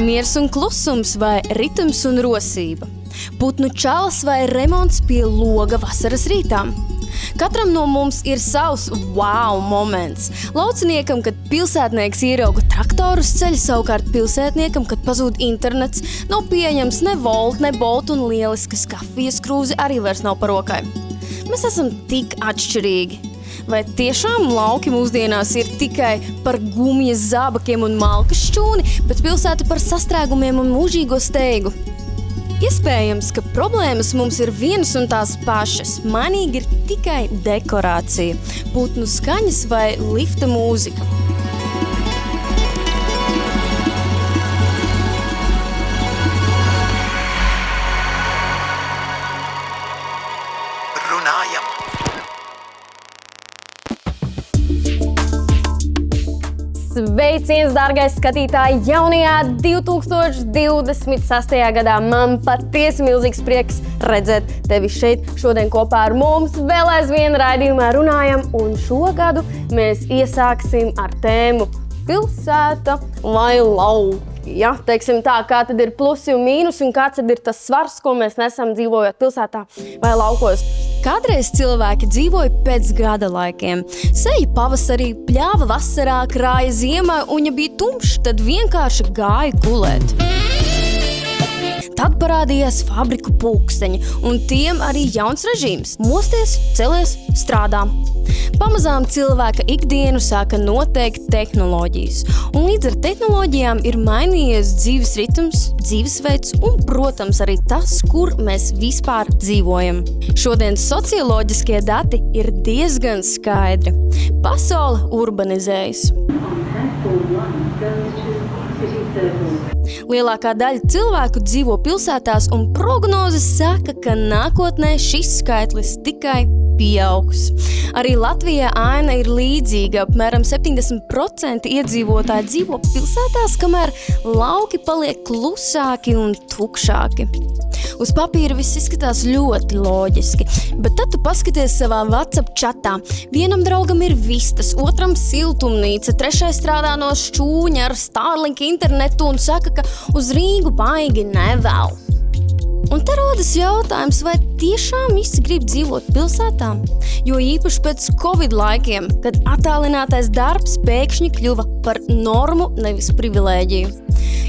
Miers un klusums vai ritms un rosība. Putnu čalas vai remonts pie loga vasaras rītā. Katram no mums ir savs wow moments. Lauciniekam, kad pilsētnieks ierauga traktoru uz ceļa, savukārt pilsētniekam, kad pazūd internets, nav pieejams ne Volt, ne Bolt un lieliskas kafijas krūzi arī vairs nav par rokai. Mēs esam tik atšķirīgi. Vai tiešām lauki mūsdienās ir tikai par gumijas zābakiem un malkas šķūni, bet pilsēta par sastrēgumiem un mūžīgo steigu? Iespējams, ka problēmas mums ir vienas un tās pašas. Mainīgi ir tikai dekorācija, putnu skaņas vai lifta mūzika. Sveiciens, dārgais skatītāji, jaunajā 2026. gadā. Man patiesi milzīgs prieks redzēt tevi šeit šodien kopā ar mums. Vēl aizvien raidījumā runājam, un šo gadu mēs iesāksim ar tēmu pilsēta vai lauki. Ja, teiksim tā, kā tad ir plusi un mīnus, un kāds tad ir tas svars, ko mēs nesam dzīvojot pilsētā vai laukos. Kādreiz cilvēki dzīvoja pēc gada laikiem. Seja pavasarī, pļāva vasarā, krāja ziemā, un ja bija tumšs, tad vienkārši gāja gulēt. Tad parādījās fabriku pulksteņi, un tiem arī jauns režīms – mosties, celies, strādā. Pamazām cilvēka ikdienu sāka noteikt tehnoloģijas, un līdz ar tehnoloģijām ir mainījies dzīves ritms, dzīvesveids un, protams, arī tas, kur mēs vispār dzīvojam. Šodien socioloģiskie dati ir diezgan skaidri. Pasaule urbanizējas. Lielākā daļa cilvēku dzīvo pilsētās, un prognozes saka, ka nākotnē šis skaitlis tikai pieaugs. Arī Latvijā aina ir līdzīga. Apmēram 70% iedzīvotāji dzīvo pilsētās, kamēr lauki paliek klusāki un tukšāki. Uz papīra viss izskatās ļoti loģiski, bet tad tu paskaties savā WhatsApp čatā. Vienam draugam ir vistas, otram siltumnīca, trešais strādā no šķūņa ar Starlink internetu un saka, ka uz Rīgu baigi nevēl. Un te rodas jautājums, vai tiešām visi grib dzīvot pilsētā? Jo īpaši pēc Covid laikiem, kad attālinātais darbs pēkšņi kļuva par normu, nevis privilēģiju.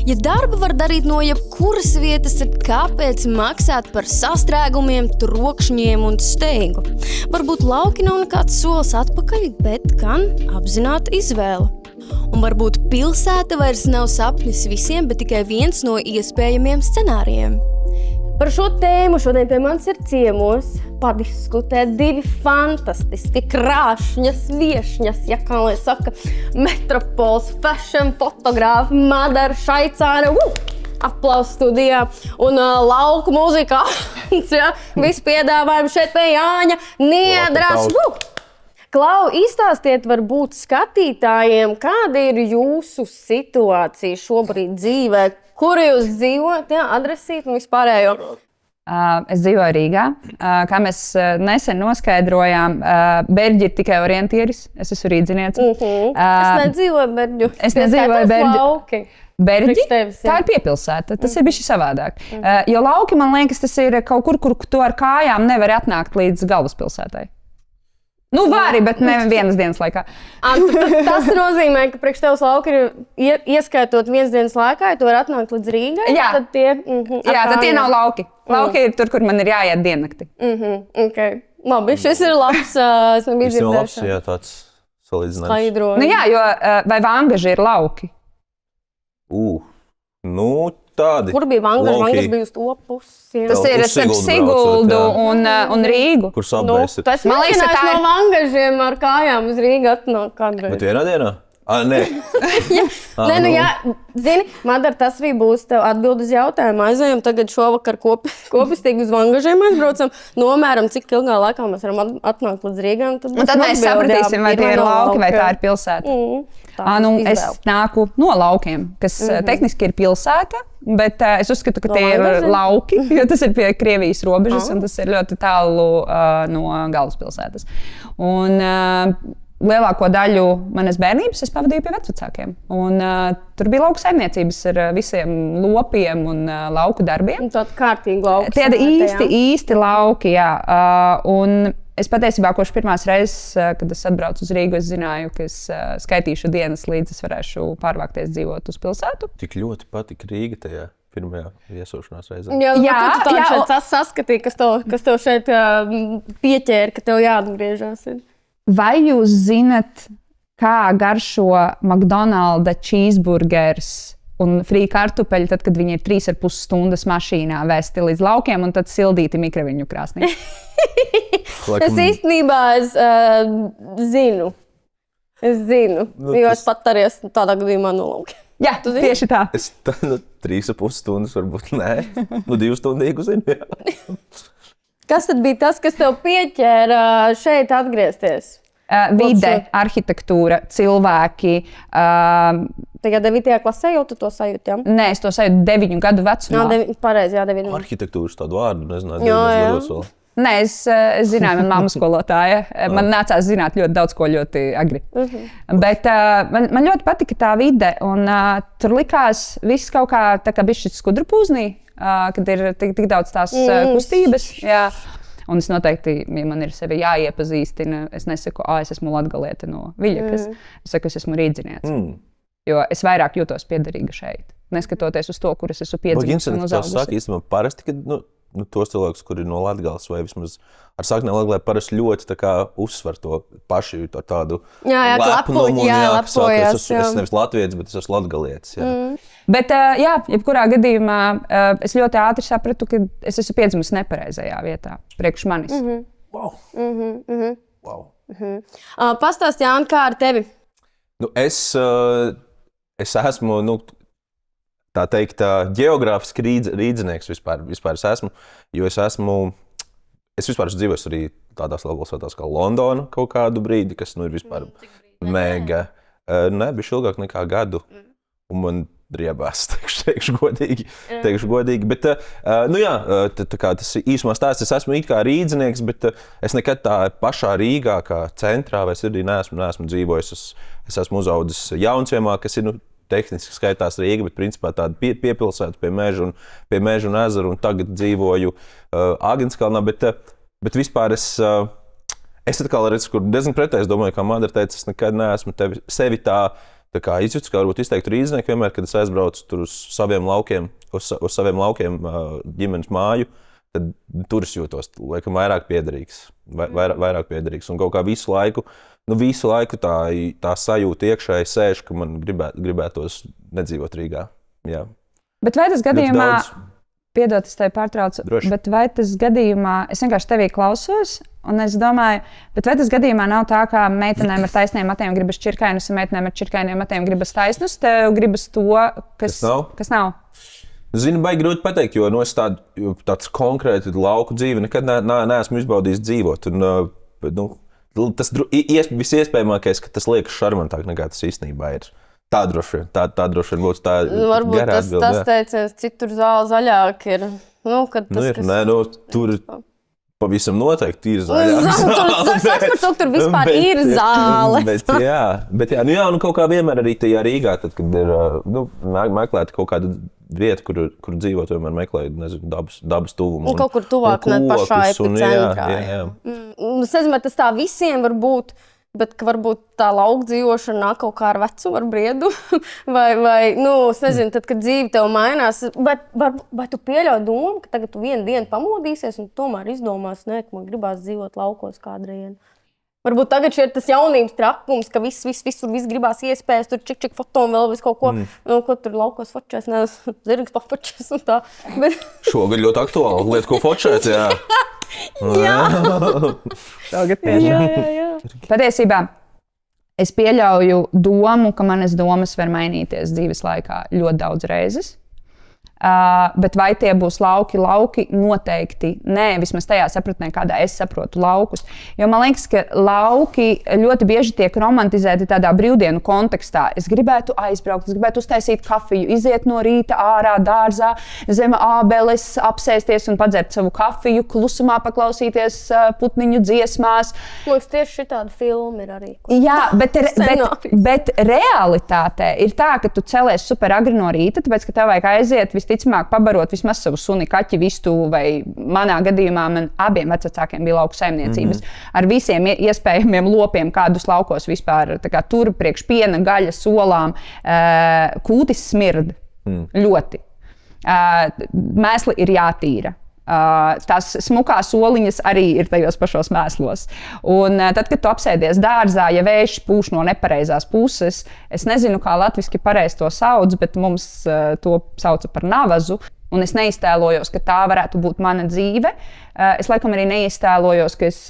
Ja darbu var darīt no jebkuras vietas, tad kāpēc maksāt par sastrēgumiem, trokšņiem un steigu? Varbūt lauki nav nekāds solis atpakaļ, bet gan apzināta izvēle. Un varbūt pilsēta vairs nav sapnis visiem, bet tikai viens no iespējamiem scenārijiem. Par šo tēmu šodien pie manis ir ciemos padiskutēt divi fantastiski krāšņas viešņas, ja kā lai saka, metropols, fashion fotogrāfi, Madara Šaicāne, aplausu studijā un lauku mūzikā. Ja, visu piedāvājumu šeit pie Jāņa Niedras. Klau, izstāstiet varbūt skatītājiem, kāda ir jūsu situācija šobrīd dzīvē, kur jūs dzīvojat, adresīt un vispārējo? Es dzīvoju Rīgā. Kā mēs nesen noskaidrojām, Berģi ir tikai orientieris. Es esmu rīdziniece. Es nedzīvoju Berģu. Es nedzīvoju Berģu. Lauki. Berģi, tā ir piepilsēta. Tas ir bišķi savādāk. Jo lauki, man liekas, tas ir kaut kur, kur tu ar kājām nevar atnākt līdz galvaspilsētai. Nu, vari, bet ne vienas dienas laikā. Tas nozīmē, ka priekš tevs lauki ir ieskaitot vienas dienas laikā, ja tu vari atnākt līdz Rīgai, tad tie... tad tie nav lauki. Lauki ir tur, kur man ir jāiet diennakti. Okay. Labi, šis ir labs, es nebiju dzirdējuši. Šis ir labs, jā, tāds salīdzinājums. Nu jā, jo vai Vangaži ir lauki? Nu, tādi. Kur bija Vangaži? Vangaži bija uz to pusi. Tas ir starp Siguldu un Rīgu. Kur sabēs ir? Tas mēģinājums no Vangažiem ar kājām uz Rīgu atnāk kādreiz. Bet vienā dienā? Nē. Zini, Madara, tas arī būs tev atbild uz jautājumu. Aizējam tagad šovakar kopistīgi uz Vangažiem aizbraucam, nomēram, cik ilgā laikā mēs varam atnākt līdz Rīgai. Un tad mēs sapratīsim, vai tie ir lauki vai tā ir pilsēta. Es nāku no laukiem, kas tehniski ir pilsēta, bet es uzskatu, ka tie ir lauki, jo tas ir pie Krievijas robežas un tas ir ļoti tālu no galvaspilsētas. Un lielāko daļu manas bērnības es pavadīju pie vecvecākiem. Un, tur bija lauku saimniecības ar visiem lopiem un lauku darbiem. Tāda kārtīga lauka. Tāda īsti lauki, jā. Un es patiesībā, kopš pirmās reizes, kad es atbraucu uz Rīgu, es zināju, ka es skaitīšu dienas, līdz es varēšu pārvākties dzīvot uz pilsētu. Tik ļoti patika Rīga tajā pirmajā viesošanās reizē. Tas saskatīja, kas tev šeit pieķēra, ka tev jāatgriežas. Vai jūs zinat, kā garšo McDonald's cheeseburgers un frī kartupeļi, tad, kad viņi ir 3,5 stundas mašīnā vesti līdz laukiem un tad sildīti mikroviļņu krāsnī? Es īstenībā zinu. Es zinu, jo es pat arī esmu tādā gadījumā no laukiem. Jā, tieši tā. Es 3,5 stundas varbūt nē. 2 stundīgu zinu. Kas tad bija tas, kas tev pieķēra šeit atgriezties? Vide, arhitektūra, cilvēki. Tagad 9. klasē jau tu to sajūti, jā? Nē, es to sajūtu 9 gadu vecumā. Pareizi, jā, 9. Arhitektūras tādu vārdu, nezināju. Nē, es zināju, man mamma skolotāja. Man nācās zināt ļoti daudz ko ļoti agri. Bet man ļoti patika tā vide, un tur likās viss kaut kā bišķi skudrupūznī, kad ir tik daudz tās kustības. Jā. Un es noteikti, ja man ir sevi jāiepazīstina, es nesaku, es esmu latgaliete no Viļakas. Es saku, es esmu rīdziniece. Jo es vairāk jūtos piederīga šeit, neskatoties uz to, kur es esmu piedzimusi un uzaugusi. Tas saka īstenībā parasti, kad tos cilvēkus, kuri ir no Latgales vai vismaz ar saknēm Latgalē, parasti ļoti uzsver to pašu ar tādu lepnumu. Lepojas. Es nevis latvietis, bet es esmu latgalietis. Bet, jebkurā gadījumā es ļoti ātri sapratu, ka es esmu piedzimusi nepareizajā vietā, priekš manis. Wow. Pastāsti, Jāni, kā ar tevi? Es esmu, tā teikt, ģeogrāfiski rīdzinieks vispār es esmu, jo es vispār esmu dzīvojis arī tādās lielpilsētās kā Londona kaut kādu brīdi, kas ir vispār mega. Ne, bišķi ilgāk nekā gadu, un man driebās, teikšu godīgi. Bet, tā kā tas īsumā stāsts, es esmu it kā rīdzinieks, bet es nekad tā pašā Rīgā kā centrā vai sirdī neesmu dzīvojis. Es esmu uzaudzis Jaunciemā, kas ir, tehniski skaitās Rīga, bet principā tāda piepilsēta pie meža un ezeru, un tagad dzīvoju Āgenskalnā, bet vispār es atkal redzu, kur diezgan pretēji domāju, kā Madara teica, es nekad neesmu sevi tā kā izjūtu, kā varbūt izteiktu rīznieku vienmēr, kad es aizbraucu tur uz saviem laukiem ģimenes māju, tad tur es jūtos, laikam, vairāk piederīgs, un kaut kā visu laiku tā sajūta iekšēji sēž, ka man gribētos nedzīvot Rīgā. Jā. Bet vai tas gadījumā, piedod, es tevi pārtraucu, Droši. Bet vai tas gadījumā, es vienkārši tevī klausos, un es domāju, bet vai tas gadījumā nav tā, kā meitenēm ar taisniem matiem gribas čirkainus, un meitenēm ar čirkainiem matiem gribas taisnus, tev gribas to, kas nav? Zinu, baigi grūti pateikt, jo es tāds konkrēti lauku dzīvi nekad neesmu izbaudījis dzīvot. Tas visiespējamākais, ka tas liekas šarmantāk nekā tas īstenībā ir. Tā droši vien būtu tā varbūt garā atbilde. Tas teiciens, citur zāle zaļāk ir. Tur pavisam noteikti ir zāle. Tur vispār ir zāle. Bet kaut kā vienmēr arī tajā Rīgā, tad, kad ir meklēt kaut kādu vietu, kur dzīvot, vienmēr meklēju dabas tuvumu. Un kaut kur tuvāk pašā epicentrā. Es nezinu, tas tā visiem var būt. Bet varbūt tā lauka dzīvošana nāk kaut kā ar vecumu, ar briedu. Es nezinu, tad, kad dzīve tev mainās, vai tu pieļauj domu, ka tagad tu vienu dienu pamodīsies un tomēr izdomās, ka man gribās dzīvot laukos kādreiz. Varbūt tagad ir tas jaunības trakums, ka visur gribās iespējas, tur čik foto un vēl visu kaut ko, ko tur laukos fočēs, zirgs pafočēs un tā. Šogad ļoti aktuāli lieta, ko fočēt, jā. Jā. Patiesībā es pieļauju domu, ka manas domas var mainīties dzīves laikā ļoti daudz reizes. Bet vai tie būs lauki? Noteikti nē, vismaz tajā sapratnē, kādā es saprotu laukus. Jo man liekas, ka lauki ļoti bieži tiek romantizēti tādā brīvdienu kontekstā. Es gribētu aizbraukt, es gribētu uztaisīt kafiju, iziet no rīta ārā dārzā, zem ābeles, apsēsties un padzert savu kafiju, klusumā paklausīties putniņu dziesmās. Mums tieši šitāda filma ir arī. Jā, bet realitātē ir tā, ka tu celies super agri no rīta, tāpēc, ka tev vajag aiziet visticamāk pabarot vismaz savu suni, kaķi, vistu vai manā gadījumā man abiem vecākiem bija lauku saimniecības. Ar visiem iespējamiem lopiem, kādus laukos vispār tur priekš piena, gaļas, olām. Kūtis smird ļoti. Mēsli ir jātīra. Tās smukās oliņas arī ir tajos pašos mēslos. Un tad, kad tu apsēdies dārzā, ja vējš pūš no nepareizās puses, es nezinu, kā latviski pareizi to sauc, bet mums to sauca par navazu. Un es neiztēlojos, ka tā varētu būt mana dzīve. Es laikam arī neiztēlojos, ka es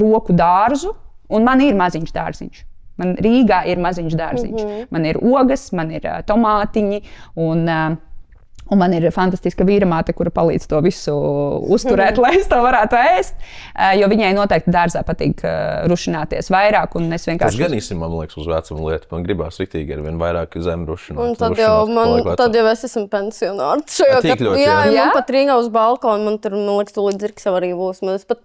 roku dārzu, un man ir maziņš dārziņš. Man Rīgā ir maziņš dārziņš. Man ir ogas, man ir tomātiņi, un man ir fantastiska vīramāte, kura palīdz to visu uzturēt, lai es to varētu ēst. Jo viņai noteikti dārzā patīk rušināties vairāk. Tas gan īstenībā, man liekas, uz vecumu lietu. Man gribās riktīgi ar vien vairāk zem rušināt. Un tad jau es esmu pensionārs. Jā, man pat Rīgā uz balkonu, man tur, man liekas, līdz zirgs arī būs. Es pat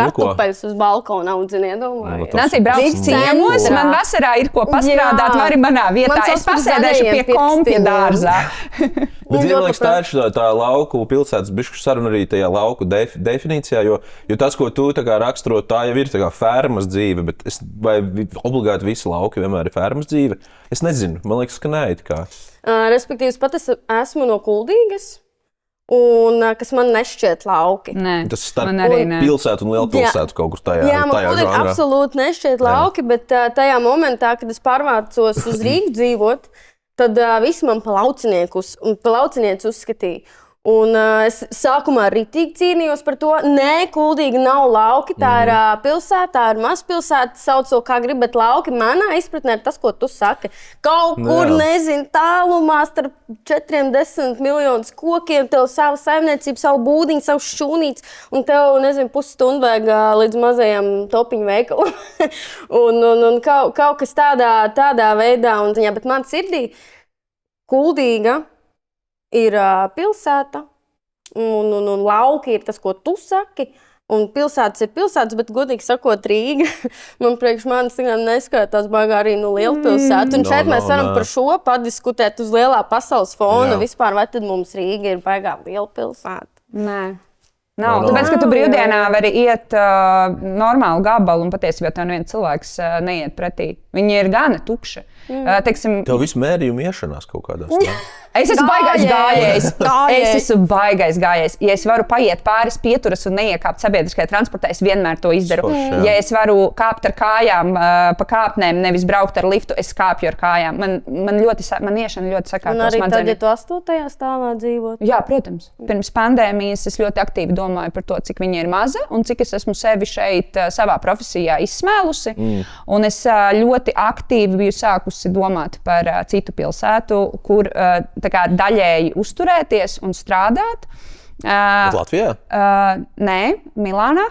kartupeļus uz balkonu audzinu, iedomāju. Nācija brauc ciemos, man vasarā ir ko pastrādāt, vari manā vietā. Es pasēdēšu pie kompja dārzā. Bet man liekas, tā ir tā lauku pilsētas bišķu saruna arī tajā lauku definīcijā, jo tas, ko tu raksturo, tā jau ir tā kā fermas dzīve, bet vai obligāti visi lauki vienmēr ir fermas dzīve? Es nezinu, man liekas, ka nē. Respektīvi, pat es esmu no Kuldīgas, un kas man nešķiet lauki. Nē, tas starp pilsētu un lielpilsētu kaut kur tajā žanrā. Jā, man absolūti nešķiet lauki, bet tajā momentā, kad es pārvācos uz Rīgu dzīvot, tad visi man pa laucinieku uzskatīja. Un es sākumā ritīgi cīnījos par to. Nē, Kuldīga nav lauki, tā ir pilsēta, tā ir mazpilsēta, sauc to kā grib, bet lauki manā izpratnē ir tas, ko tu saki. Kaut kur, nezinu, tālumā starp 40 miljonus kokiem, tev sava saimniecība, savu būdiņu, savu šķūnītes, un tev, nezinu, pusstundu vajag līdz mazajam topiņu veikalam. un kaut kas tādā veidā, bet man sirdī Kuldīga ir pilsēta, un lauki ir tas, ko tu saki, un pilsētas ir pilsētas, bet, godīgi sakot, Rīga, man priekš manis neskaitās baigā arī no lielpilsētu. Un šeit mēs varam par šo padiskutēt uz lielā pasaules fona. Vispār, vai tad mums Rīga ir baigā lielpilsēta? Nē. Nav. Tāpēc, ka tu brīvdienā vari iet normālu gabalu, un patiesībā tev neviens cilvēks neiet pretī. Viņi ir gana tukši. Tev visu mērījumu iešanās kaut kādās. Es esmu baigais gājējs. Es esmu baigais gājējs. Ja es varu paiet pāris pieturas un neiekāpt sabiedriskajā transportā, es vienmēr to izdaru. Ja es varu kāpt ar kājām pa kāpnēm, nevis braukt ar liftu, es kāpju ar kājām. Man iešana ļoti sakārtos. Un arī tad, ja tu 8. stāvā dzīvot? Jā, protams. Pirms pandēmijas es ļoti aktīvi domāju par to, cik viņa ir maza un cik es esmu sevi šeit savā profesijā izsmēlusi. Un es ļoti aktīvi biju sākusi domāt par citu pilsētu, kur daļēji uzturēties un strādāt. Latvijā? Nē, Milānā.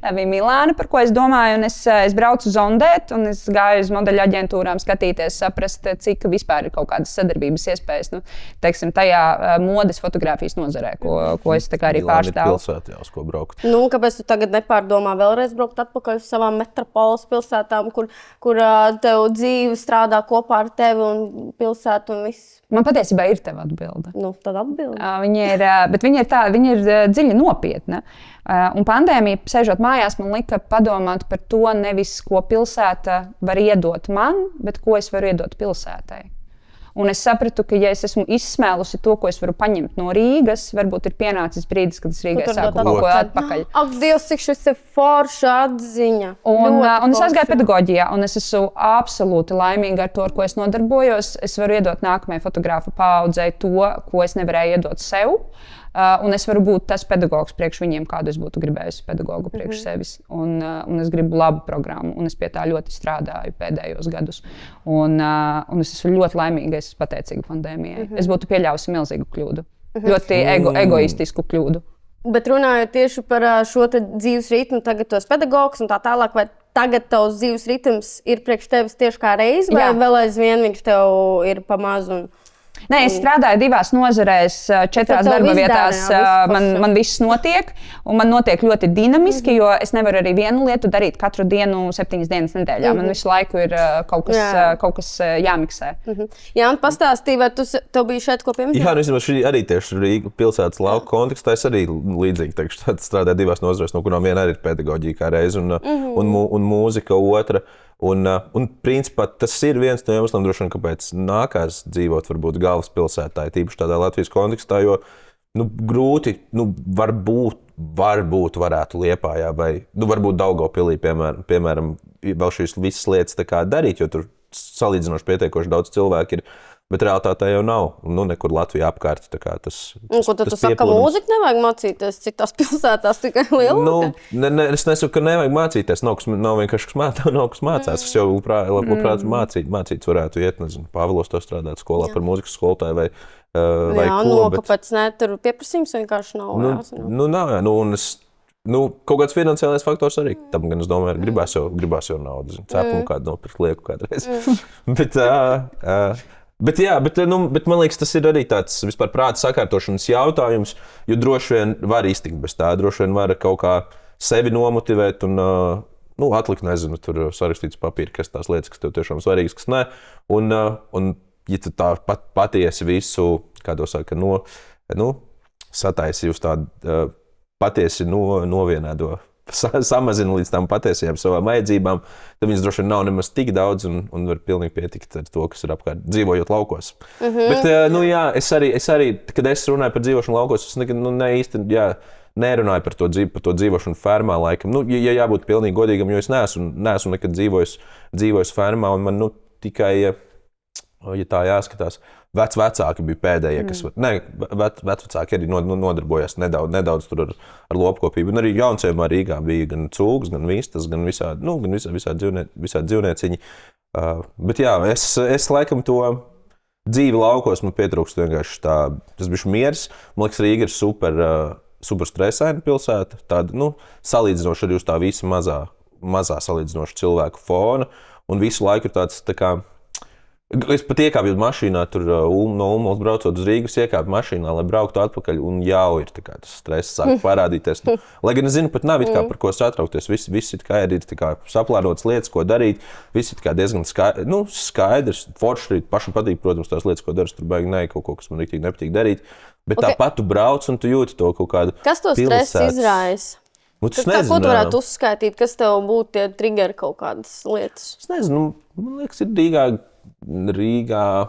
Tā bija Milāna, par ko es domāju. Es braucu zondēt, un es gāju uz modeļu aģentūrām skatīties, saprast, cik vispār ir kaut kādas sadarbības iespējas. Teiksim, tajā modes fotogrāfijas nozarē, ko es arī pārstāvu. Milāna ir pilsēta, jā, uz ko braukt. Kāpēc tu tagad nepārdomā vēlreiz braukt atpakaļ uz savām metropoles pilsētām, kur tev dzīve strādā kopā ar tevi un pilsētu un viss? Man patiesībā ir teva atbilde. Tad atbilde. Viņa ir dziļi nopietna. Un pandēmija, sēžot mājās, man lika padomāt par to, nevis ko pilsēta var iedot man, bet ko es varu iedot pilsētai. Un es sapratu, ka, ja es esmu izsmēlusi to, ko es varu paņemt no Rīgas, varbūt ir pienācis brīdis, kad es Rīgai sāku kaut ko atpakaļ. Ak, Dievs, cik šis ir forša atziņa. Un es aizgāju pedagoģijā, un es esmu absolūti laimīga ar to, ar ko es nodarbojos. Es varu iedot nākamajai fotografu paaudzei to, ko es nevarēju iedot sev. un es varu būt tas pedagogs priekš viņiem, kādu es būtu gribējis pedagogu priekš sevis. Un es gribu labu programmu, un es pie tā ļoti strādāju pēdējos gadus. Un es esmu ļoti laimīga, es esmu pateicīga pandēmijai. Es būtu pieļāvusi milzīgu kļūdu, ļoti egoistisku kļūdu. Bet runājot tieši par šo dzīves ritmu, tagad tos pedagogus un tā tālāk, vai tagad tavs dzīves ritms ir priekš tevis tieši kā reiz, vai vēl aizvien viņš tev ir pa mazu? Nē, es strādāju 2 nozarēs, 4 darba vietās. Man viss notiek, un man notiek ļoti dinamiski, jo es nevaru arī vienu lietu darīt katru dienu, 7 dienas nedēļā. Man visu laiku ir kaut kas jāmiksē. Jā, un pastāstīji, vai tev bija šeit ko pieminēt? Jā, nu, šī arī tieši Rīga pilsētas lauka kontekstā es arī līdzīgi teikšu, strādāju 2 nozarēs, no kurām viena arī ir pedagoģija kā reiz un mūzika otra. Un principā tas ir viens no iemesliem, droši vien, kāpēc nākās dzīvot varbūt galvaspilsētā, tīpaši tādā Latvijas kontekstā, jo grūti, varbūt varētu Liepājā vai varbūt Daugavpilī, piemēram, vēl šīs visas lietas tā kā darīt, jo tur salīdzinoši pietiekoši daudz cilvēku ir. Bet realitātē jau nav. Nekur Latvijā apkārt. Ko tu saki, ka mūziku nevajag mācīties, cik tās pilsētās tikai lielākā? Es nesaku, ka nevajag mācīties. Nav vienkārši kas mācās. Es jau labprāt mācīts varētu iet, nezinu, Pāvilos strādāt skolā par mūzikas skolotāju vai ko. Kāpēc ne? Tur pieprasījums vienkārši nav. Nav, jā. Kaut kāds finansiālais faktors arī. Tam gan es domāju, gribās jau naudu. Cēpumu kādu nopirkt lieku kādreiz. Bet man liekas, tas ir arī tāds vispār prāta sakārtošanas jautājums, jo droši vien var iztikt bez tā, droši vien var kaut kā sevi nomotivēt un atlikt, nezinu, tur sarakstīts papīri, kas tās lietas, kas tev tiešām svarīgas, kas nē. Un ja tu tā patiesi visu, kā to saka, sataisi uz tādu patiesi novienādo, samazina līdz tām patiesajām savām vajadzībām, tad viņas droši vien nav nemaz tik daudz un var pilnīgi pietikt ar to, kas ir apkārt, dzīvojot laukos. Bet, jā, es arī, kad es runāju par dzīvošanu laukos, es īsti nerunāju par to dzīvošanu fermā laikam. Ja jābūt pilnīgi godīgam, jo es neesmu nekad dzīvojis fermā, un man tikai, ja tā jāskatās, vecāki bija pēdējie, kas vecāki arī nodarbojās nedaudz tur ar lopkopību. Un arī Jaunciemā Rīgā bija gan cūgas, gan vistas, gan visādi dzīvnieciņi. Bet jā, es laikam to dzīvi laukos man pietrūkst vienkārši tā, tas bišķi miers. Man liekas, Rīga ir super stresaina pilsēta, tāda, salīdzinoši arī uz tā visa mazā salīdzinoši cilvēku fona. Un visu laiku ir tāds, tā kā, es pat iekāpju mašīnā, tur no Ulmos braucot uz Rīgas, iekāpju mašīnā, lai brauktu atpakaļ, un jau ir tas stress sāk parādīties. Lai gan es zinu, pat nav par ko satraukties, viss ir saplānotas lietas, ko darīt, viss ir diezgan skaidrs, forši, pašam patīk, protams, tās lietas, ko daru, tur baigi kaut ko, kas man riktīgi nepatīk darīt, bet tāpat tu brauc un tu jūti to kaut kādu Kas to stresu izraisa? Ko tu varētu uzskaitīt, kas tev būtu tie triggeri kaut kādas lietas? Es nezinu, man liekas, ir Rīgā,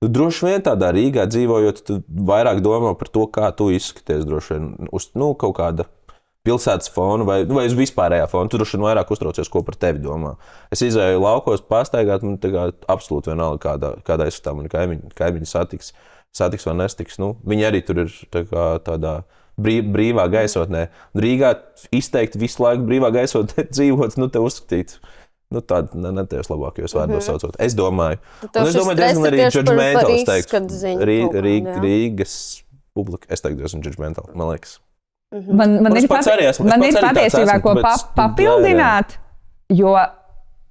droši vien tādā Rīgā dzīvojot, tu vairāk domā par to, kā tu izskaties droši vien uz kaut kāda pilsētas fona vai uz vispārējā fona. Tu droši vien vairāk uztraucies, ko par tevi domā. Es izēju laukos pastaigāt, man absolūti vienalga, kādā izskatā mani kaimiņi satiks vai nestiks. Viņi arī tur ir tādā brīvā gaisotnē. Rīgā izteikti visu laiku brīvā gaisotnē dzīvot, te uzskatīt. Tāda netieši labākajos vārdos saucot. Es domāju, diezgan arī judgmentals teikt. Rīgas publika, es teiktu diezgan judgmental, man liekas. Man ir patiesībā ko papildināt, jo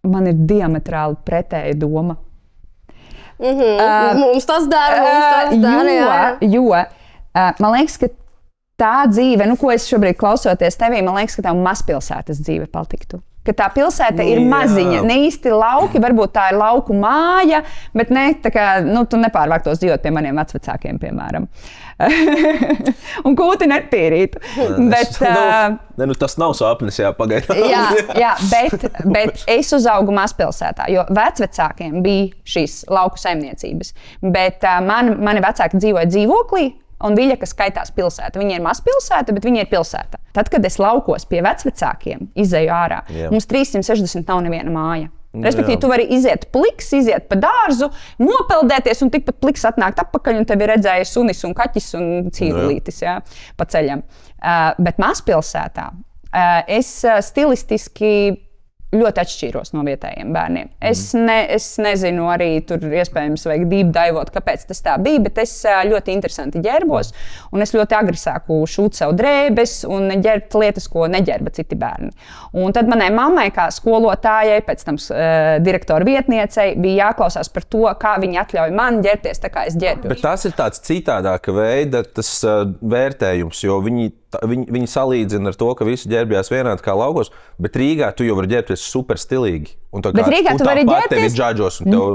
man ir diametrāli pretēja doma. Mums tas dara, jo man liekas, ka tā dzīve, ko es šobrīd klausoties tevī, man liekas, ka tā mazpilsētas dzīve patiktu. Ka tā pilsēta ir maziņa, ne īsti lauki, varbūt tā ir lauku māja, bet tu nepārvāktos dzīvot pie maniem vecvecākiem, piemēram. Un kūti netīrītu. Tas nav sapnis, pagaidām. jā, bet es uzaugu mazpilsētā, jo vecvecākiem bija šīs lauku saimniecības. Bet mani vecāki dzīvoja dzīvoklī, un Viļa, kas skaitās pilsēta. Viņi ir mazpilsēta, bet viņi ir pilsēta. Tad, kad es laukos pie vecvecākiem, izēju ārā, mums 360 nav neviena māja. Respektīvi, tu vari iziet pliks, iziet pa dārzu, nopeldēties un tikpat pliks atnākt atpakaļ un tev ir redzējis sunis un kaķis un cīrulītis pa ceļam. Bet mazpilsētā es stilistiski ļoti atšķīros no vietējiem bērniem. Es nezinu, arī tur iespējams vajag deep divot, kāpēc tas tā bija, bet es ļoti interesanti ģērbos, un es ļoti agri sāku šūt sev drēbes un ģērbt lietas, ko neģērba citi bērni. Un tad manai mammai, kā skolotājai, pēc tam direktora vietniecei, bija jāklausās par to, kā viņi atļauj man ģērbties, tā kā es ģērbjos. Bet tas ir tāds citādāka veida vērtējums, jo viņi salīdzina ar to, ka visi ģērbjās vienādi kā laukos, bet Rīgā tu jau vari ģērbties super stilīgi. Bet Rīgā tu vari ģērbties,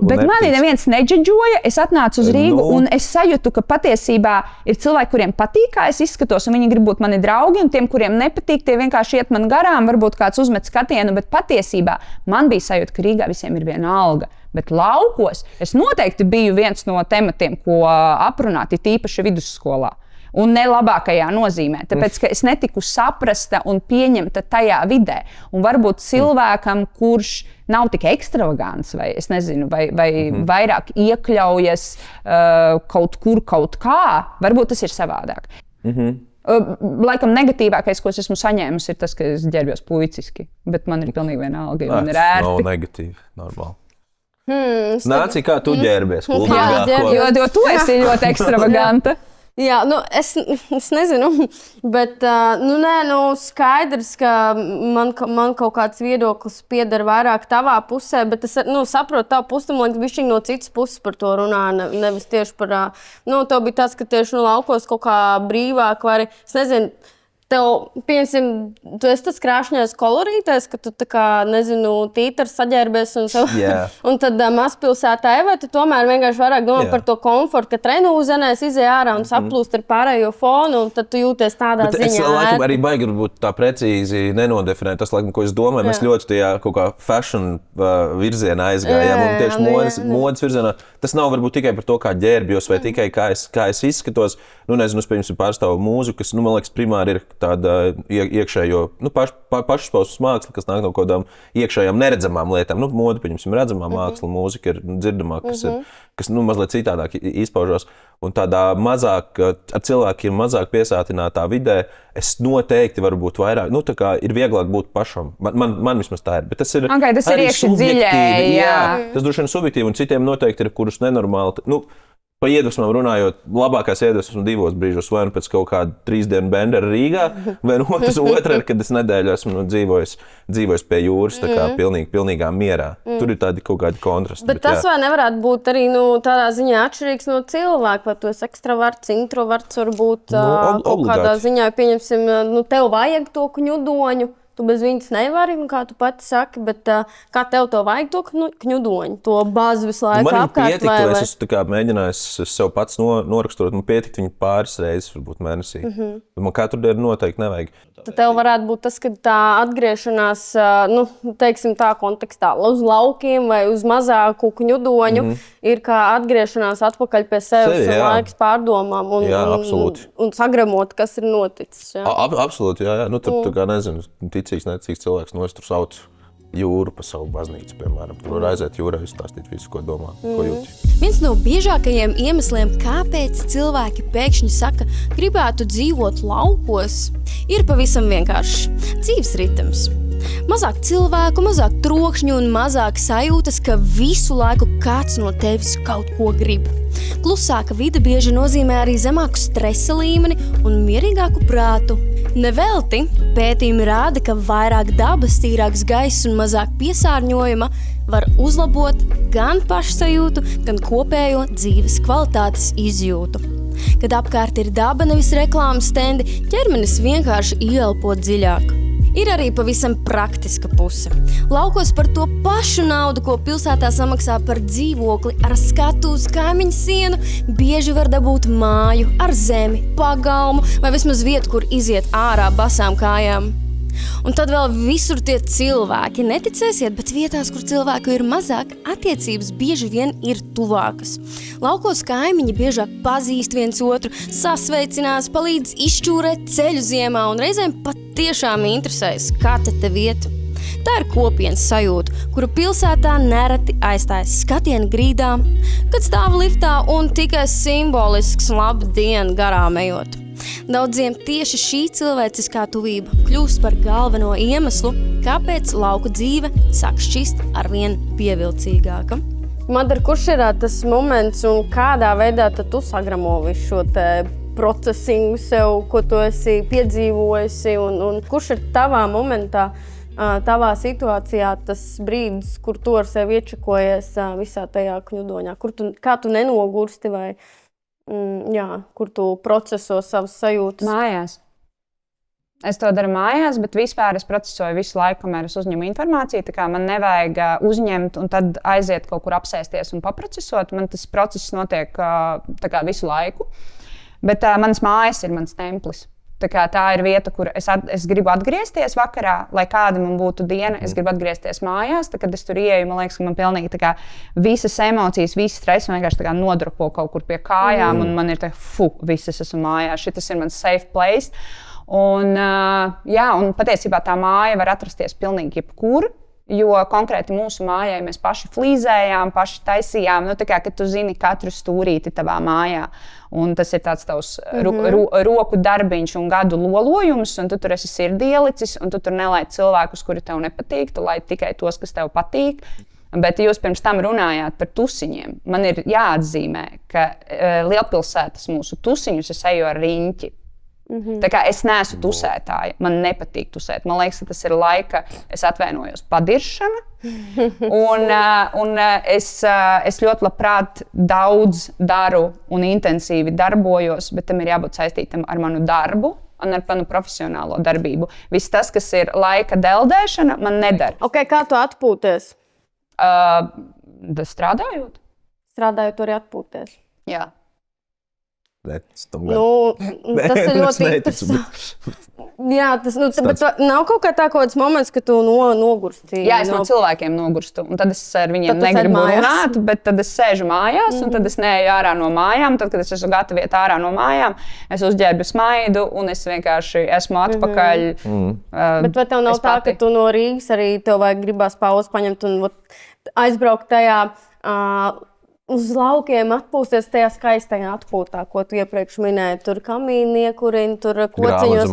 bet mani neviens neģedžoja. Es atnācu uz Rīgu un es sajūtu, ka patiesībā ir cilvēki, kuriem patīk, kā es izskatos, un viņi grib būt mani draugi, un tiem, kuriem nepatīk, tie vienkārši iet man garām, varbūt kāds uzmet skatienu, bet patiesībā man bija sajūta, ka Rīgā visiem ir viena alga. Bet laukos es noteikti biju viens no tematiem, ko aprunāt, tīpaši vidusskolā. Un ne labākajā nozīmē, tāpēc, ka es netiku saprasta un pieņemta tajā vidē. Un varbūt cilvēkam, kurš nav tik ekstravagants, vai es nezinu, vai vairāk iekļaujas kaut kur, kaut kā, varbūt tas ir savādāk. Laikam negatīvākais, ko es esmu saņēmusi, ir tas, ka es ģērbjos puiciski, bet man ir pilnīgi vienalga, man ir ērti. Nav negatīvi, normāli. Nāci, kā tu ģērbies? Jo tu esi ļoti ekstravaganta. Jā, es nezinu, bet skaidrs, ka man kaut kāds viedoklis pieder vairāk tavā pusē, bet es saprotu tavu pusi, man liekas, bišķiņ no citas puses par to runā, nevis tieši par, tev bija tas, ka tieši laukos kaut kā brīvāk vari, es nezinu, tev, piemēram, tu esi tas krāšņais kolorītais, ka tu tā kā, nezinu, tītars saģērbies un tad mazpilsētā, vai tu tomēr vienkārši vairāk domā par to komfortu, ka trenūzenēs izej ārā un saplūst ar pārējo fonu, un tad tu jūties tādā ziņā. Es laikam arī baigi būt tā precīzi nenodefinēt tas, laikam, ko es domāju. Mēs ļoti tajā kaut kā fashion virzienā aizgājām un tieši modes virzienā. Tas nav varbūt tikai par to, kā ģērbjos vai tikai kā es izskatos. Nezinu, es piemēram pārstāvu mūziku, kas, man liekas, primāri ir tāda iekšējo, pašizpausmes māksla, kas nāk no kaut kādām iekšējām neredzamām lietām. Mode, pieņemsim, redzamā māksla, mūzika ir dzirdamā, kas mazliet citādāk izpaužās. Un tādā mazāk, ar cilvēkiem mazāk piesātinātā vidē, es noteikti varu būt vairāk, tā kā ir vieglāk būt pašam. Man vismaz tā ir. Bet tas ir arī subjektīvi. Jā, tas droši vien subjektīvi, un citiem noteikti ir, kurus nenormāli. Pa iedvesmām runājot, labākās iedvesmas divos brīžos, vai pēc kaut kāda 3 dienu bendera Rīgā, vai otra, kad es nedēļu esmu dzīvojis pie jūras, tā kā pilnīgā mierā. Tur ir tādi kaut kādi kontrasti. Bet tas vai nevarētu būt arī tādā ziņā atšķirīgs no cilvēka, vai tu esi ekstraverts, introverts, varbūt kaut kādā ziņā, pieņemsim, tev vajag to kņudoņu. Tu bez viņas nevari, kā tu pati saki, bet kā tev to vajag to kņudoņu, to bāzi visu laiku apkārt? Man pietiktu, es esmu mēģinājis sev pats noraksturot, man pietiktu viņu pāris reizes, varbūt mēnesī. Man katru dienu noteikti nevajag. Tad tev varētu būt tas, ka tā atgriešanās, teiksim tā kontekstā, uz laukiem vai uz mazāku kņudoņu ir kā atgriešanās atpakaļ pie sevis un laiks pārdomām un sagremot, kas ir noticis. Absolūti, jā. Tur tā kā nezinu, ticīgs, necīgs cilvēks, es tur saucu jūru pa savu baznīcu, piemēram. Tur var aiziet jūrā, izstāstīt visu, ko domā, ko jūti. Viens no biežākajiem iemesliem, kāpēc cilvēki pēkšņi saka, gribētu dzīvot laukos, ir pavisam vienkāršs dzīves ritms. Mazāk cilvēku, mazāk trokšņu un mazāk sajūtas, ka visu laiku kāds no tevis kaut ko grib. Klusāka vide bieži nozīmē arī zemāku stresa līmeni un mierīgāku prātu. Nevelti pētījumi rāda, ka vairāk dabas, tīrāks gaiss un mazāk piesārņojuma var uzlabot gan pašsajūtu, gan kopējo dzīves kvalitātes izjūtu. Kad apkārt ir daba, nevis reklāmas stendi, ķermenis vienkārši ieelpo dziļāk. Ir arī pavisam praktiska puse. Laukos par to pašu naudu, ko pilsētā samaksā par dzīvokli ar skatu uz kaimiņu sienu, bieži var dabūt māju ar zemi, pagalmu vai vismaz vietu, kur iziet ārā basām kājām. Un tad vēl visur tie cilvēki, neticēsiet, bet vietās, kur cilvēku ir mazāk, attiecības bieži vien ir tuvākas. Laukos kaimiņi biežāk pazīst viens otru, sasveicinās, palīdz izšķūrēt ceļu ziemā un reizēm pat tiešām interesēs, kā te iet. Tā ir kopienas sajūta, kuru pilsētā nereti aizstājas skatienu grīdā, kad stāv liftā un tikai simbolisks labdien garām ejot. Daudziem tieši šī cilvēciskā tuvība kļūst par galveno iemeslu, kāpēc lauku dzīve sāk šķist arvien pievilcīgāka. Madara, kurš ir tas moments un kādā veidā tu sagramo visu šo te procesingu sev, ko tu esi piedzīvojusi, un kurš ir tavā momentā, tavā situācijā tas brīdis, kur tu ar sevi iečakojies visā tajā kļudoņā, kā tu nenogursti vai kur tu proceso savas sajūtas? Mājās. Es to daru mājās, bet vispār es procesoju visu laiku, kamēr es uzņemu informāciju. Tā kā man nevajag uzņemt un tad aiziet kaut kur apsēsties un paprocesot. Man tas process notiek tā kā visu laiku. Bet manas mājas ir mans templis. Tā ir vieta, kur es gribu atgriezties vakarā, lai kāda man būtu diena. Es gribu atgriezties mājās. Tad, kad es tur ieeju, man liekas, ka man pilnīgi visas emocijas, visas stress vienkārši nodropo kaut kur pie kājām. Un man ir viss, es esmu mājās. Šis ir mans safe place. Un patiesībā tā māja var atrasties pilnīgi jebkur. Jo konkrēti mūsu mājai mēs paši flīzējām, paši taisījām. Kad tu zini katru stūrīti tavā mājā. Un tas ir tāds tavs roku darbiņš un gadu lolojums. Un tu tur esi sirdī ielicis, un tu tur nelaid cilvēkus, kuri tev nepatīk. Tu laid tikai tos, kas tev patīk. Bet jūs pirms tam runājāt par tusiņiem. Man ir jāatzīmē, ka lielpilsētas mūsu tusiņus es eju ar riņķi. Tā kā es neesmu tusētāja, man nepatīk tusēt. Man liekas, ka tas ir laika, es atvainojos, padiršana. Un es ļoti labprāt daudz daru un intensīvi darbojos, bet tam ir jābūt saistītam ar manu darbu un ar manu profesionālo darbību. Viss tas, kas ir laika deldēšana, man nedara. Okay, kā tu atpūties? Strādājot. Strādājot, arī atpūties? Jā. Tas ir ļoti interesanti. Jā, bet nav kaut kāds moments, ka tu nogursti. Jā, es no cilvēkiem nogurstu. Un tad es ar viņiem negribu runāt, bet tad es sēžu mājās, un tad es neeju ārā no mājām. Tad, kad es esmu gatava iet ārā no mājām, es uzģērbu smaidu, un es vienkārši esmu atpakaļ. Bet vai tev nav tā, ka tu no Rīgas arī tev vajag gribās pauzi paņemt un aizbraukt tajā uz laukiem, atpūsties tajā skaistajā atpūtā, ko tu iepriekš minēji. Tur kamīni iekurina, tur kociņos.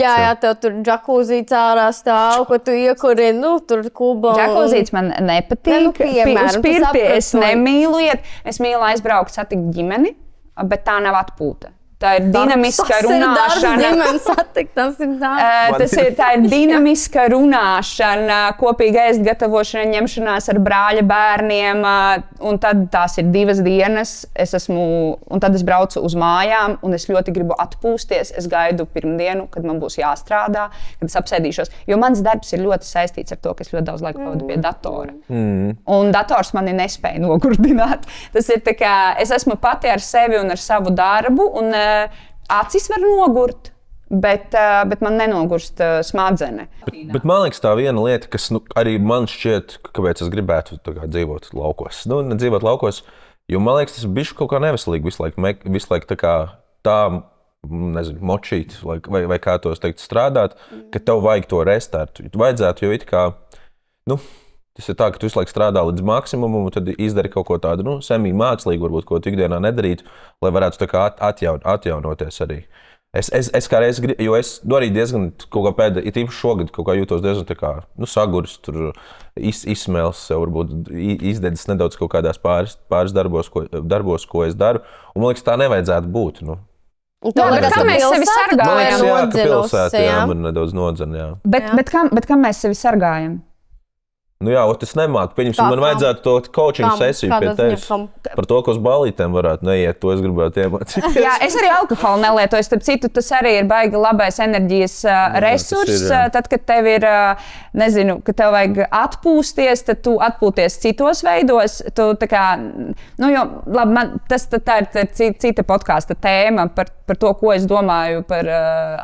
Jā, tev tur džakūzīts ārā stāv, ko tu iekurina, tur kuba. Džakūzīts man nepatīk. Uz pirti es nemīlu iet. Es mīlu aizbraukt, satikt ģimeni, bet tā nav atpūta. Tā ir dinamiska runāšana. Tā ir dinamiska runāšana, kopīga ēst gatavošana, ņemšanās ar brāļa bērniem. Un tad tās ir 2 dienas. Un tad es braucu uz mājām, un es ļoti gribu atpūsties. Es gaidu pirmdienu, kad man būs jāstrādā, kad es apsēdīšos. Jo mans darbs ir ļoti saistīts ar to, ka es ļoti daudz laika pavadu pie datora. Un dators mani nespēja nogurdināt. Tas ir tā kā es esmu pati ar sevi un ar savu darbu. Un acis var nogurt, bet man nenogurst smadzenes. Bet man liekas, tā viena lieta, kas arī man šķiet, kāpēc es gribētu dzīvot laukos. Nedzīvot laukos, jo man liekas, tas ir kaut kā neveselīgi visu laiku tā močīt, vai kā tos teikt, strādāt, ka tev vajag to restartu. Vajadzētu, jo it kā, tas ir tā, ka tu visu laiku strādā līdz maksimumam, un tad izdari kaut ko tādu semī-mākslīgu, varbūt, ko tu ikdienā nedarītu, lai varētu atjaunoties arī. Es kā reiz gribu, jo es arī diezgan kaut kā pēdējā, īpaši šogad, kaut kā jūtos diezgan saguris, tur izsmēls sev, varbūt izdedzis nedaudz kaut kādās pāris darbos, ko es daru, un man liekas, tā nevajadzētu būt. Kā mēs sevi sargājam? Jā, ka pilsēta man nedaudz nodzina, jā. Bet kā mēs sevi sargājam? Es nemāku. Pieņemsim, man vajadzētu to coaching sesiju pie tevis. Par to, ka uz ballītēm varētu neiet, to es gribētu iemācīties. Jā, es arī alkoholu nelietoju. Starp citu, tas arī ir baigi labais enerģijas resurss. Tad, kad tev ir, kad tev vajag atpūsties, tad tu atpūties citos veidos. Tu tā kā, tā ir cita podkāsta tēma par to, ko es domāju par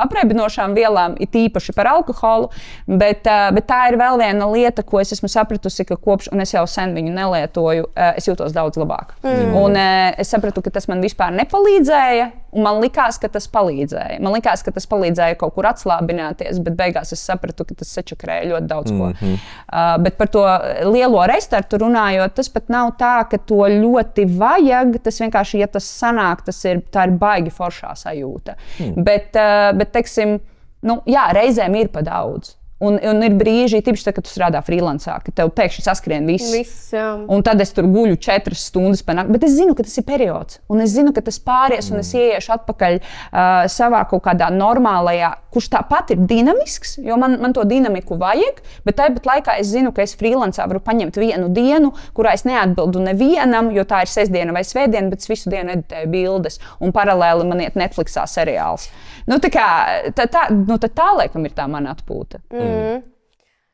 apreibinošām vielām, it īpaši par alkoholu. Bet tā ir vēl viena lieta, ko es esmu esmu sapratusi, ka kopš, un es jau sen viņu nelietoju, es jūtos daudz labāk. Un es sapratu, ka tas man vispār nepalīdzēja, un man likās, ka tas palīdzēja. Man likās, ka tas palīdzēja kaut kur atslābināties, bet beigās es sapratu, ka tas sačakrēja ļoti daudz ko. Bet par to lielo restartu runājot, tas pat nav tā, ka to ļoti vajag, tas vienkārši, ja tas sanāk, tā ir baigi foršā sajūta. Bet teiksim, jā, reizēm ir pa daudz. Un ir brīži, tīpaši, kad tu strādā freelancā, ka tev pēkšņi saskrien viss. Un tad es tur guļu 4 stundas pa nakti. Bet es zinu, ka tas ir periods. Un es zinu, ka tas pāries, un es ieiešu atpakaļ savā kaut kādā normālajā, kurš tāpat ir dinamisks, jo man to dinamiku vajag. Bet tāpat laikā es zinu, ka es freelancā varu paņemt vienu dienu, kurā es neatbildu nevienam, jo tā ir sestdiena vai svētdiena, bet es visu dienu editēju bildes. Un paralēli man iet Netflixā seriāls. Tā laikam ir tā mana atpūta.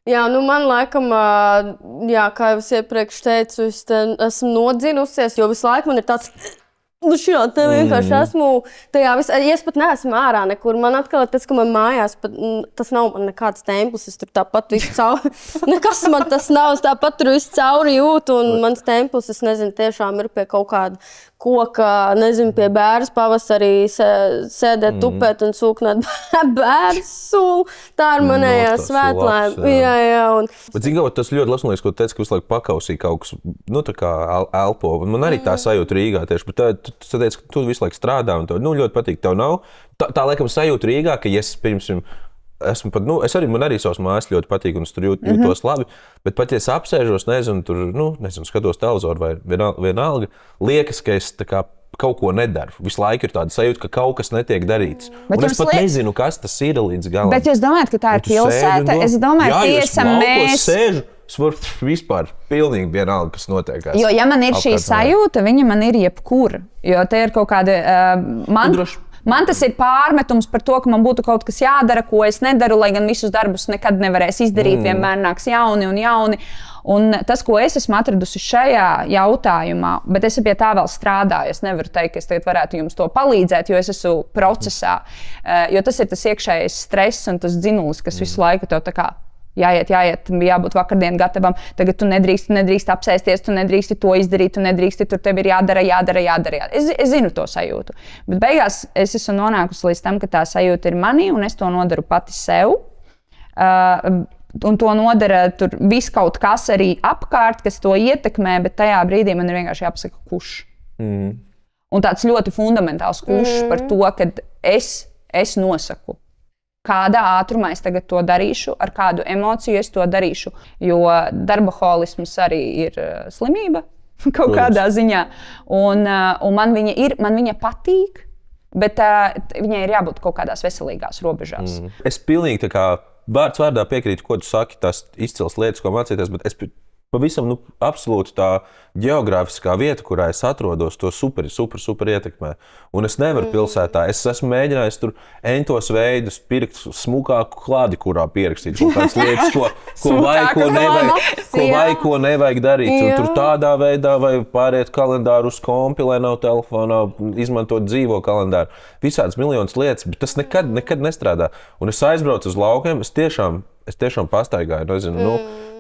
Jā, man laikam, kā jau es iepriekš teicu, es esmu nodzinusies, jo visu laiku man ir tāds, šajā te vienkārši esmu tajā visā, ja es pat neesmu ārā nekur, man atkal tas, ka man mājās, tas nav man nekāds templis, es tur tāpat visu cauri, nekas man tas nav, es tāpat tur visu cauri jūtu, un mans templis, es nezinu, tiešām ir pie kaut kāda koka, nezinu, pie bērns pavasarī sēdēt, tupēt un sūknāt bērns sulu. Tā ir manējā svētlaime. Jā. Bet zinu, tas ļoti labs, ko tu teici, ka visu laiku pakausīja kaut kas, tā kā elpo. Man arī tā sajūta Rīgā tieši, bet tu teici, ka tu visu laiku strādā un tev ļoti patīk, tev nav. Tā laikam sajūta Rīgā, ka es pirms man arī savas mājas ļoti patīk un es tur jūtos labi, bet pat ja es apsēžos, skatos televizoru vai vienalga, liekas, ka es tā kā kaut ko nedaru. Visu laiku ir tāda sajūta, ka kaut kas netiek darīts. Un es pat nezinu, kas tas ir līdz galam. Bet jūs domājat, ka tā ir pilsēta? Es domāju, ka tiesam mēs... Es varu vispār pilnīgi vienalga, kas notiekās. Jo, ja man ir šī sajūta, viņa man ir jebkura. Jo te ir kaut kāda... Man tas ir pārmetums par to, ka man būtu kaut kas jādara, ko es nedaru, lai gan visus darbus nekad nevarēs izdarīt, vienmēr nāks jauni un jauni. Un tas, ko es esmu atradusi šajā jautājumā, bet es pie tā vēl strādāju, es nevaru teikt, ka es tagad varētu jums to palīdzēt, jo es esmu procesā. Jo tas ir tas iekšējais stress un tas dzinulis, kas visu laiku tev tā kā jāiet, jābūt vakardien gatavam, tagad tu nedrīkst apsēsties, tu nedrīksti to izdarīt, tu nedrīksti, tur tev ir jādara. Es zinu to sajūtu, bet beigās es esmu nonākusi līdz tam, ka tā sajūta ir manī, un es to nodaru pati sev. Un to nodara tur viss kaut kas arī apkārt, kas to ietekmē, bet tajā brīdī man ir vienkārši jāpasaka, kurš. Un tāds ļoti fundamentāls kurš par to, ka es nosaku. Kādā ātrumā es tagad to darīšu, ar kādu emociju es to darīšu. Jo darbaholisms arī ir slimība kaut kādā ziņā. Un man viņa patīk, bet viņai ir jābūt kaut kādās veselīgās robežās. Es pilnīgi tā kā vārds vārdā piekrītu, ko tu saki, tās izcils lietas, ko mācīties, bet es pavisam absolūti tā geogrāfiskā vieta, kurā es atrodos, to super ietekmē. Un es nevaru pilsētā. Es esmu mēģinājis tur entos veidus pirkt smukāku klādi, kurā pierakstīt kaut kādas lietas, ko nevajag darīt. Un tur tādā veidā vai pāriet kalendāru uz kompi, lai nav telefonā, izmantot dzīvo kalendāru. Visādas miljonas lietas, bet tas nekad nestrādā. Un es aizbraucu uz laukiem, es tiešām pastaigāju,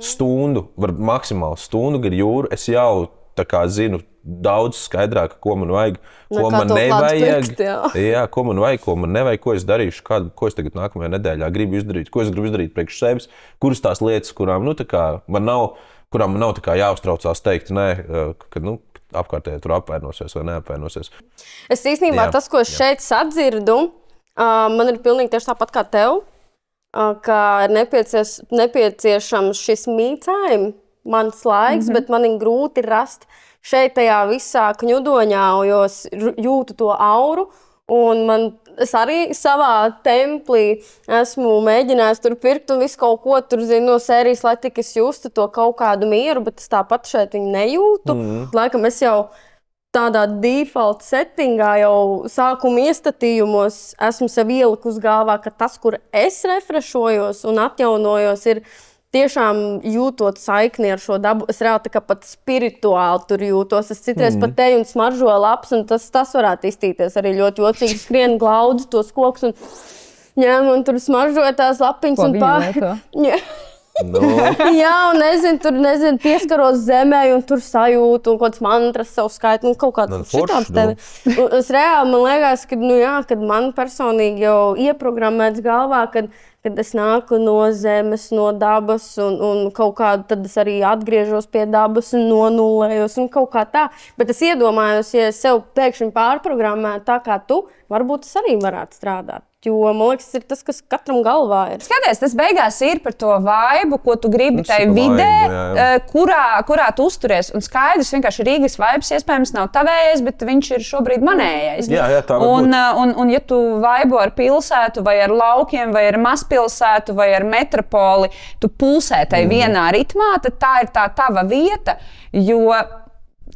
stundu, maksimāli stundu gar jūru. Es jau tā kā zinu daudz skaidrāk, ko man vajag, ko man nevajag. Ko man vajag, ko man nevajag, ko es darīšu, ko es tagad nākamajā nedēļā gribu izdarīt, ko es gribu izdarīt priekš sevis, kuras tās lietas, kurām man nav tā kā jāuztraucās teikt, ka apkārtēji tur apvainosies vai neapvainosies. Es īstenībā tas, ko es šeit sadzirdu, man ir pilnīgi tieši tāpat kā tev. Ka ir nepieciešams šis me time, mans laiks, bet man ir grūti rast šeit tajā visā kņudoņā, jo es jūtu to auru. Un es arī savā templī esmu mēģinājis tur pirkt un visu kaut ko tur no sērijas, lai tik es justu to kaut kādu mieru, bet es tāpat šeit viņu nejūtu. Laikam es jau tādā default settingā jau sākuma iestatījumos esmu sev ielikus galvā, ka tas, kur es refrešojos un atjaunojos, ir tiešām jūtot saikni ar šo dabu. Es reāli tā kā pat spirituāli tur jūtos. Es citreiz pat teju un smaržoju lapas, un tas varētu iztīties arī ļoti jocīgi. Skrien glaudzi tos kokus un ņem un tur smaržoju tās lapiņas. Ko viņi lieto? Jā, un nezinu, pieskaros zemē, un tur sajūtu, un kaut kāds mantras savu skaitu, un kaut kāds šitāds tevi. Es reāli, man liekas, kad man personīgi jau ieprogrammēts galvā, kad es nāku no zemes, no dabas, un kaut kādu tad es arī atgriežos pie dabas un nonulējos, un kaut kā tā. Bet es iedomājos, ja es sev pēkšņi pārprogrammētu tā kā tu, varbūt es arī varētu strādāt. Jo, man liekas, tas ir tas, kas katram galvā ir. Skaties, tas beigās ir par to vaibu, ko tu gribi tajā vidē, kurā tu uzturies. Un skaidrs, vienkārši Rīgas vaibs iespējams nav tavējais, bet viņš ir šobrīd manējais. Jā, tā var būt. Un ja tu vaibo ar pilsētu, vai ar laukiem, vai ar mazpilsētu, vai ar metropoli, tu pulsē tai vienā ritmā, tad tā ir tā tava vieta, jo...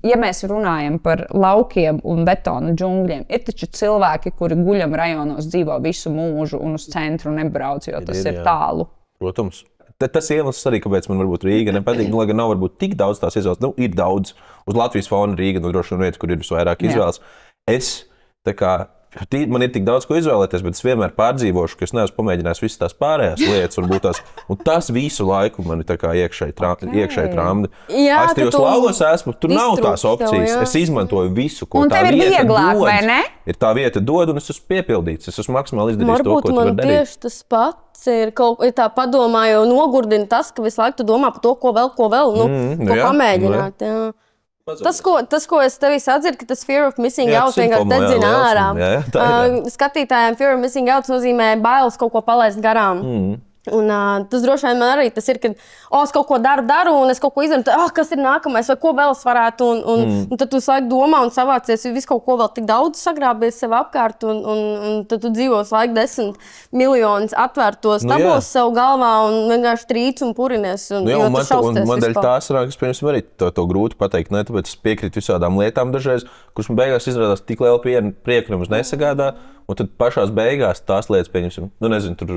Ja mēs runājam par laukiem un betonu džungļiem, ir taču cilvēki, kuri guļam rajonos dzīvo visu mūžu un uz centru nebrauc, jo tas ir tālu. Protams. Tas iemesls arī, kāpēc man varbūt Rīga nepatīk, lai gan nav varbūt tik daudz tās izvēles. Ir daudz. Uz Latvijas fona Rīga, droši vien vieta, kur ir visvairāk izvēles. Man ir tik daudz, ko izvēlēties, bet es vienmēr pārdzīvošu, ka es neesmu pamēģinājis visas tās pārējās lietas. Un tas visu laiku man ir iekšēji tramdi. Es tajos laukos esmu, tur nav tās opcijas. Jā. Es izmantoju visu, ko tā vieta vieglāk, dod. Ir tā vieta dod, un es esmu piepildīts. Es esmu maksimāli izdarījis to, ko tu vari darīt. Varbūt man tieši tas pats ir tā padomā, jo nogurdina tas, ka visu laiku tu domā par to, ko vēl, ko pamēģināt. Jā. Tas, ko es tevī sadzirdu, ka tas fear of missing out vienkārši dedzina ārā. Skatītājiem fear of missing out nozīmē bailes kaut ko palaist garām. Un tas droši vien man arī tas ir, kad es kaut ko daru, un es kaut ko izdaru, kas ir nākamais, vai ko vēl es varētu, un tad tu laiku domā un savācies, visu kaut ko vēl tik daudz sagrābies sev apkārt, un tad tu dzīvo laiku 10 miljonus atvērtos tabos sev galvā, un vienkārši trīc un purinies, un man dēļ tās rākas, piemēram, arī to grūti pateikt, ne, tāpēc es piekrītu visādām lietām dažreiz, kuras man beigās izrādās tik liela prieku nemaz nesagādā, un tad pašās beigās tās lietas, pieņemsim, nezinu, tur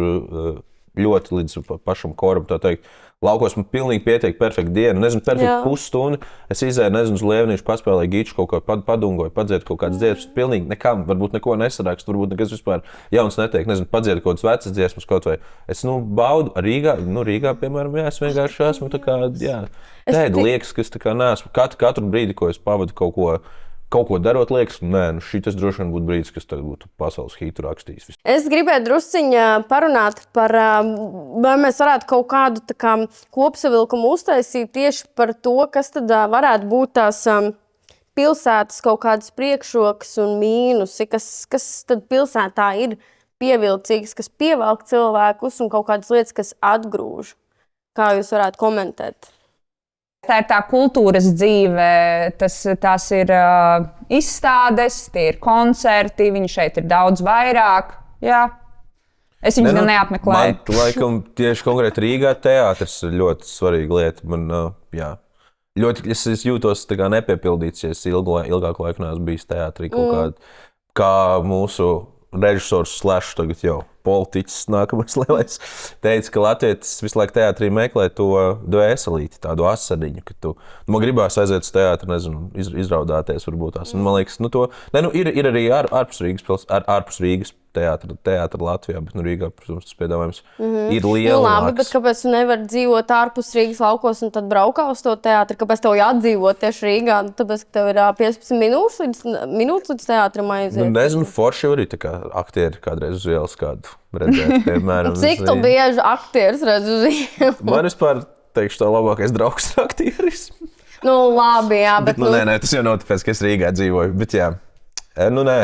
ļoti līdz pašam koram, tā teikt. Laukos man pilnīgi pietiek perfekta diena. Nezinu, perfekta pusstundu. Es izēju, nezinu, uz Lievnīšu, paspēlēju giču, kaut ko padungoju, padziedu kaut kādas dziesmas. Pilnīgi nekam, varbūt neko nesarakstu, varbūt nekas vispār jauns netiek. Nezinu, padziedu kaut kādas vecas dziesmas kaut vai. Es, baudu Rīgā, piemēram, es vienkārši esmu tā kā, tēda liekas, ka es tā kā neesmu. Katru brīdi, ko es pavadu kaut ko darot, liekas, šis droši vien būtu brīdis, kas tagad būtu pasaules hītu rakstījis. Es gribēju drusciņā parunāt par, vai mēs varētu kaut kādu kopsavilkumu uztaisīt tieši par to, kas tad varētu būt tās pilsētas kaut kādas priekšrokas un mīnusi, kas tad pilsētā ir pievilcīgas, kas pievelk cilvēkus un kaut kādas lietas, kas atgrūž. Kā jūs varētu komentēt? Tā ir tā kultūras dzīve, tās ir izstādes, tie ir koncerti, viņi šeit ir daudz vairāk. Jā. Es viņus gan neapmeklēju. Man, laikam, tieši konkrēti Rīgā teātris ir ļoti svarīga lieta. Man, ļoti, es jūtos tā kā nepiepildīts, ja es ilgāku laiku neesmu bijis teātrī kaut kādā, kā mūsu režisors / tagad jau politiķis nākamais lielais teica, ka latvietis visu laiku teātrī meklē to dvēselīti, tādu asariņu, ka man gribās aiziet uz teātri, nezinu, izraudāties varbūt tās. Un man liekas, ir arī ārpus Rīgas teātra Latvijā, bet Rīgā, protams, tas piedāvājums ir lielāks. Labi, bet kāpēc tu nevari dzīvot ārpus Rīgas laukos un tad braukā uz to teātri? Kāpēc tev jāatdzīvot tieši Rīgā? Tāpēc, ka tev ir 15 minūtes līdz teātrim aiziet. Nezinu, forši arī tā kā aktieri kādreiz uz ielas kādu redzēt, piemēram. Cik tu bieži aktieris redz uz ielas? Man vispār, teikšu, tā labākais draugs ir aktieris. Labi, jā, bet nē, tas jau nav tāpēc, ka es Rīgā dzīvoju, bet jā. Nē.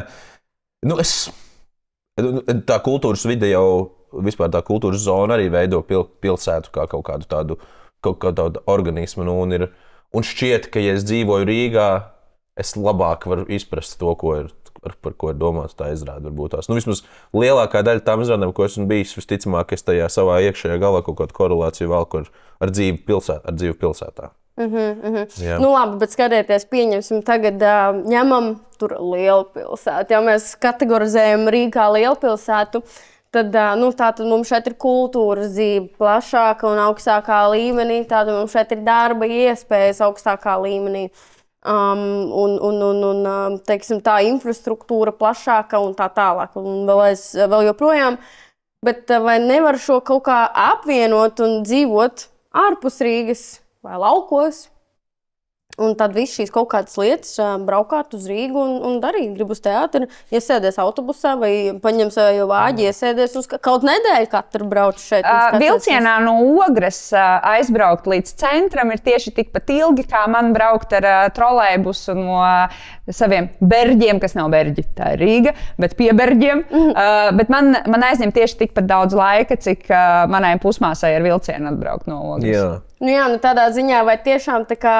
Tā kultūras vide jau, vispār tā kultūras zona arī veido pilsētu kā kaut kādu tādu organismu. Un šķiet, ka, ja es dzīvoju Rīgā, es labāk varu izprast to, par ko ir domāts tā izrāde. Vismaz lielākā daļa tām izrādēm, ko esmu bijis, visticamāk, es tajā savā iekšējā galā kaut kādu korelāciju valku ar dzīvi pilsētā. Labi, bet skatieties, pieņemsim tagad, ņemam tur lielpilsētu. Ja mēs kategorizējam Rīgu kā lielpilsētu, tad tātad mums šeit ir kultūras dzīve plašāka un augstākā līmenī, tātad mums šeit ir darba iespējas augstākā līmenī. Teiksim, tā infrastruktūra plašāka un tā tālāk. Un vēl joprojām Bet vai nevar šo kaut kā apvienot un dzīvot ārpus Rīgas vai laukos? Un tad viss šīs kaut kādas lietas braukāt uz Rīgu un darīt. Gribu uz teātri, iesēdies autobusā vai paņem sev vāģi, iesēdies uz kaut nedēļu katru brauc šeit. Vilcienā no Ogres aizbraukt līdz centram ir tieši tikpat ilgi, kā man braukt ar trolejbusu no saviem berģiem, kas nav berģi, tā ir Rīga, bet pie berģiem. Bet man aizņem tieši tikpat daudz laika, cik manai pusmāsai ar vilcienu atbraukt no Ogres. Jā, tādā ziņā vai tiešām tā kā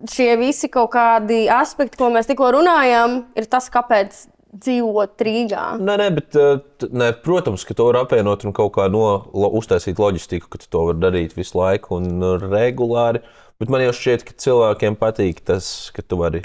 šie visi kaut kādi aspekti, ko mēs tikko runājām, ir tas, kāpēc dzīvot Rīgā? Nē, bet, protams, ka to var apvienot un kaut kā uztaisīt loģistiku, ka to var darīt visu laiku un regulāri. Bet man jau šķiet, ka cilvēkiem patīk tas, ka tu vari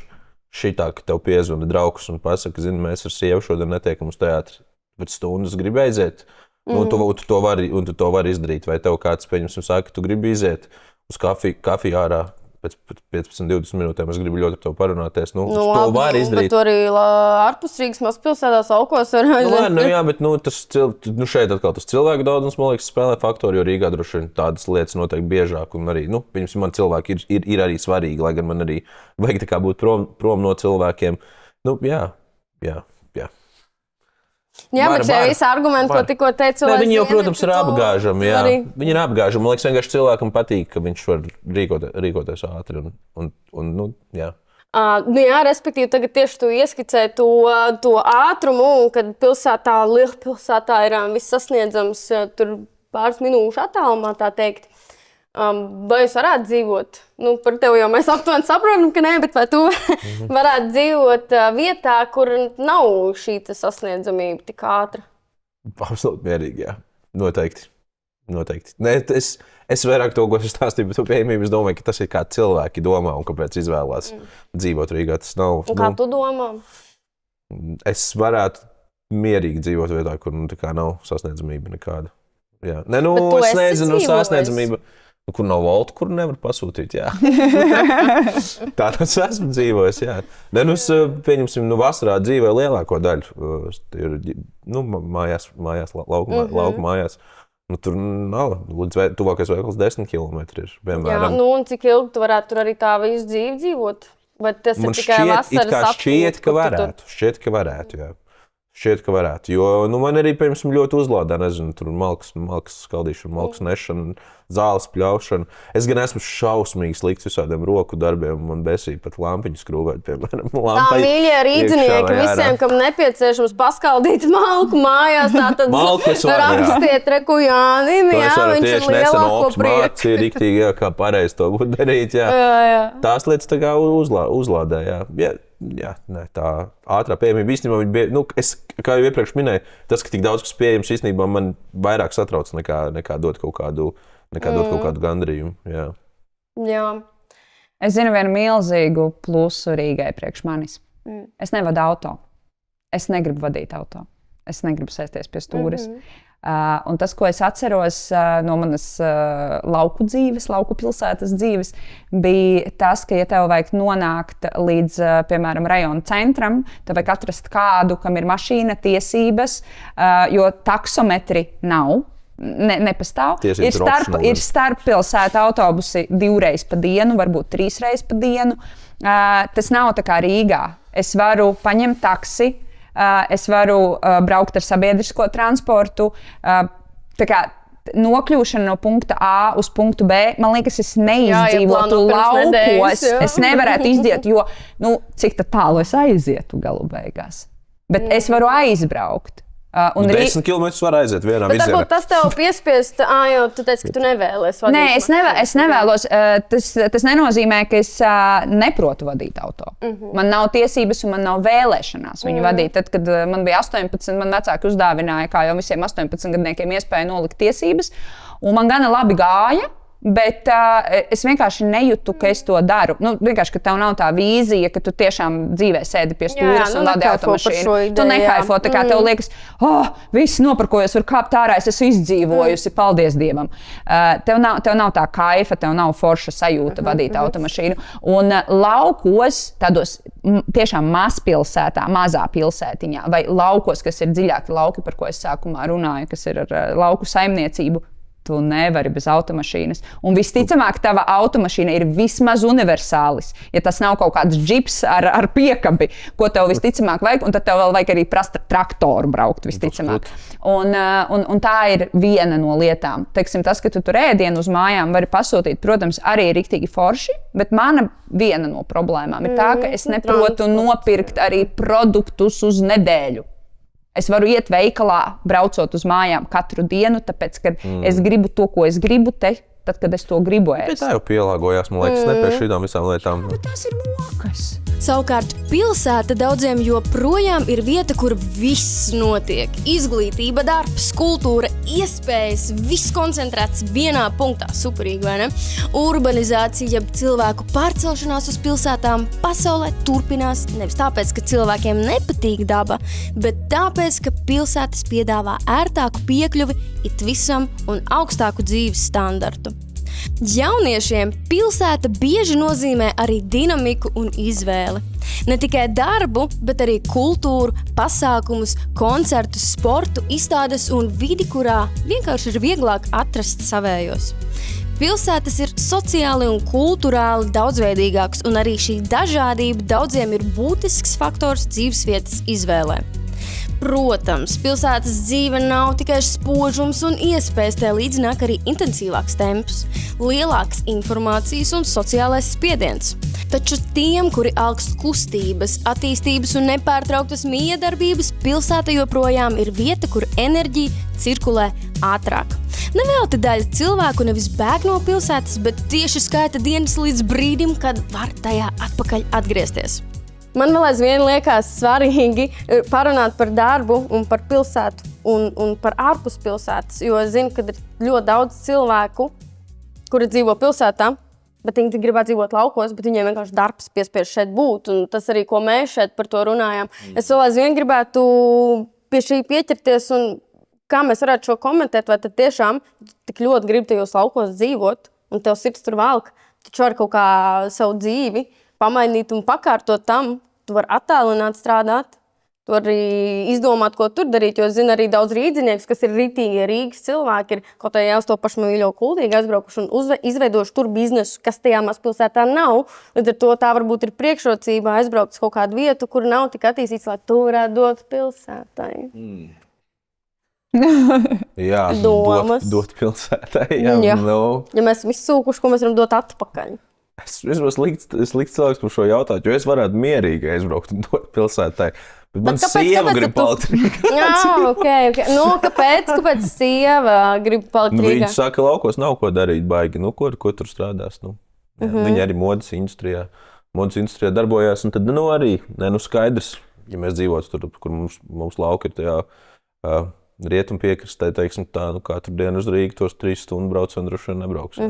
šitā, ka tev piezvana draugs un pasaka, zini, mēs ar sievu šodien netiekam uz teātri, bet stundas gribi aiziet. Un tu to vari izdarīt. Vai tev kāds, pieņemsim, saka, ka tu gribi iziet uz kafiju ārā pēc 15-20 minūtēm, es gribu ļoti ar tevi parunāties. To var izdarīt. Bet tu arī ārpus Rīgas mazpilsētās laukos var aiziet. Jā, bet šeit atkal tas cilvēku daudzums, man liekas, spēlē faktori, jo Rīgā droši vien tādas lietas notiek biežāk. Un arī, pieņemsim, man cilvēki ir arī svarīgi, lai gan man arī vajag tā kā būt prom no cilvēkiem. Jā. Jā, bet šie visi argumenti, ko tikko teicu, viņi jau, protams, ir apgāžami. Viņi ir apgāžami. Man liekas, vienkārši cilvēkam patīk, ka viņš var rīkoties ātri. Jā, respektīvi, tagad tieši tu ieskicēji to ātrumu, kad lielpilsētā ir viss sasniedzams tur pāris minūšu attālumā, tā teikt. Vai jūs varētu dzīvot? Par tevi jau mēs aptuveni saprotam, ka nē, bet vai tu varētu dzīvot vietā, kur nav šī sasniedzamība tik ātra? Absolūti mierīgi, jā. Noteikti. Nē, es vairāk to, ko es stāstīju par to pieejamību, es domāju, ka tas ir kā cilvēki domā un kāpēc izvēlās dzīvot Rīgā. Tas nav. Un kā tu domā? Es varētu mierīgi dzīvot vietā, kur tā kā nav sasniedzamība nekāda. Jā. Nē, es nezinu, sasniedzamība. Kur nav valta, kur nevar pasūtīt. Tā tas esmu dzīvojis. Pieņemsim, vasarā dzīvoju lielāko daļu. Ir mājās, lauku mājās. Tur nav līdz tuvākais veikals 10 km. Jā, un cik ilgi tu varētu tur arī tā visu dzīvi dzīvot? Vai tas ir tikai vasaras apkārt? Šķiet, ka varētu, jā. Šķiet, ka varētu, jo man arī, piemēram, ļoti uzlādē, nezinu, tur malkas skaldīšana, malkas nešana, zāles pļaušana. Es gan esmu šausmīgi slikts visādiem roku darbiem, man besīja pat lampiņu skrūvēt, piemēram. Tā, mīļie rīdzinieki, visiem, kam nepieciešams paskaldīt malku mājās, tātad rakstiet reku Jānim, viņš ir lielāko prieku. Māci rīktīgi, kā pareizi to būtu darīt, Tās lietas tā kā uzlādē, tā ātrā pieejamība īstenībā, kā jau iepriekš minēju, tas, ka tik daudz kas pieejams īstenībā man vairāk satrauc nekā dot kaut kādu gandarījumu. Jā. Es zinu vienu milzīgu plusu Rīgai priekš manis. Es nevadu auto. Es negribu vadīt auto. Es negribu sēsties pie stūres. Un tas, ko es atceros no manas lauku pilsētas dzīves, bija tas, ka, ja tev vajag nonākt līdz, piemēram, rajona centram, tev vajag atrast kādu, kam ir mašīna, tiesības, jo taksometri nav. Nepastāv. Ir starp pilsētu autobusi 2 reizes pa dienu, varbūt 3 reizes pa dienu. Tas nav tā kā Rīgā. Es varu paņemt taksi, es varu braukt ar sabiedrisko transportu. Tā kā nokļūšana no punkta A uz punktu B, man liekas, es neizdzīvotu laukos. Es nevarētu izdzīvot, jo cik tālu es aizietu galu beigās. Bet es varu aizbraukt. 10 km var aiziet vienā virzienā. Varbūt tas tev piespiest, jo tu teici, ka tu nevēlies vadīt. Nē, es nevēlos. Tas nenozīmē, ka es neprotu vadīt auto. Man nav tiesības un man nav vēlēšanās viņu vadīt. Tad, kad man bija 18, man vecāki uzdāvināja, kā jau visiem 18-gadniekiem, iespēju nolikt tiesības. Un man gana labi gāja. bet es vienkārši nejūtu, ka es to daru. Vienkārši, ka tev nav tā vīzija, ka tu tiešām dzīvē sēdi pie stūres un vadi automašīnu. Tu nekaifo, tā kā tev liekas, viss noparkojos, var kāpt ārā, es esmu izdzīvojusi, paldies Dievam. Tev nav tā kaifa, tev nav forša sajūta vadīt automašīnu. Un laukos, tādos tiešām mazā pilsētiņā, vai laukos, kas ir dziļāki lauki, par ko es sākumā runāju, kas ir ar lauku saimniecību, tu nevari bez automašīnas. Un visticamāk, tava automašīna ir vismaz universālis. Ja tas nav kaut kāds džips ar piekabi, ko tev visticamāk vajag, un tad tev vēl vajag arī prasta traktoru braukt visticamāk. Un tā ir viena no lietām. Teiksim, tas, ka tu tur ēdienu uz mājām vari pasūtīt, protams, arī riktīgi forši, bet mana viena no problēmām ir tā, ka es neprotu nopirkt arī produktus uz nedēļu. Es varu iet veikalā, braucot uz mājām katru dienu, tāpēc, ka es gribu to, ko es gribu tad, kad es to gribu ēst. Bet tā jau pielāgojās, man liekas, ne pie šīm visām lietām. Bet tās ir mokas. Savukārt pilsēta daudziem joprojām ir vieta, kur viss notiek. Izglītība, darbs, kultūra, iespējas, viss koncentrēts vienā punktā. Superīgi, vai ne? Urbanizācija, cilvēku pārcelšanās uz pilsētām pasaulē turpinās nevis tāpēc, ka cilvēkiem nepatīk daba, bet tāpēc, ka pilsētas piedāvā ērtāku piekļuvi it visam un augstāku dzīves standartu. Jauniešiem pilsēta bieži nozīmē arī dinamiku un izvēli. Ne tikai darbu, bet arī kultūru, pasākumus, koncertus, sportu, izstādes un vidi, kurā vienkārši ir vieglāk atrast savējos. Pilsētas ir sociāli un kulturāli daudzveidīgāks, un arī šī dažādība daudziem ir būtisks faktors dzīvesvietas izvēlē. Protams, pilsētas dzīve nav tikai spožums un iespējas, tai līdzi nāk arī intensīvāks temps, lielāks informācijas un sociālais spiediens. Taču tiem, kuri augst kustības, attīstības un nepārtrauktas miedarbības, pilsēta joprojām ir vieta, kur enerģija cirkulē ātrāk. Nevelti daļa cilvēku nevis bēg no pilsētas, bet tieši skaita dienas līdz brīdim, kad var tajā atpakaļ atgriezties. Man vēl aizvien liekas svarīgi parunāt par darbu un par pilsētu un par ārpus pilsētas, jo es zinu, ka ir ļoti daudz cilvēku, kuri dzīvo pilsētā, bet viņi gribētu dzīvot laukos, bet viņiem vienkārši darbs piespiež šeit būt, un tas arī, ko mēs šeit par to runājām. Es vēl aizvien gribētu pie šī pieķerties, un kā mēs varētu šo komentēt, vai tad tiešām tik ļoti grib tajos laukos dzīvot, un tev sirds tur valk, taču var kaut kā savu dzīvi pamainīt un pakārtot tam. Tu vari attālināt strādāt, tu vari izdomāt, ko tur darīt, jo es zinu arī daudz rīdzinieks, kas ir ritīgi Rīgas cilvēki, ir kaut kā jau uz to pašu mīļo Kuldīgi aizbraukuši un izveidojuši tur biznesu, kas tajā mazpilsētā nav. Līdz ar to tā varbūt ir priekšrocība aizbraukt uz kaut kādu vietu, kur nav tik attīstīts, lai tu varētu dot pilsētai. Jā, dot pilsētai. Jā. Ja mēs esam izsūkuši, ko mēs varam dot atpakaļ. Es esmu slikts cilvēks par šo jautājumu, jo es varētu mierīgi aizbraukt un dot pilsētai. Bet man sieva grib palikt Rīgā. Jā, ok. Nu, kāpēc sieva grib palikt Rīgā? Viņa saka, laukos nav ko darīt baigi. Nu, ko tur strādās? Nu, viņa arī modes industrijā darbojās. Un tad arī skaidrs, ja mēs dzīvotu tur, kur mums lauki ir tajā rietumu piekrastē, teiksim tā, katru dienu uz Rīgu tos 3 stundu braucienu droši vien nebrauks.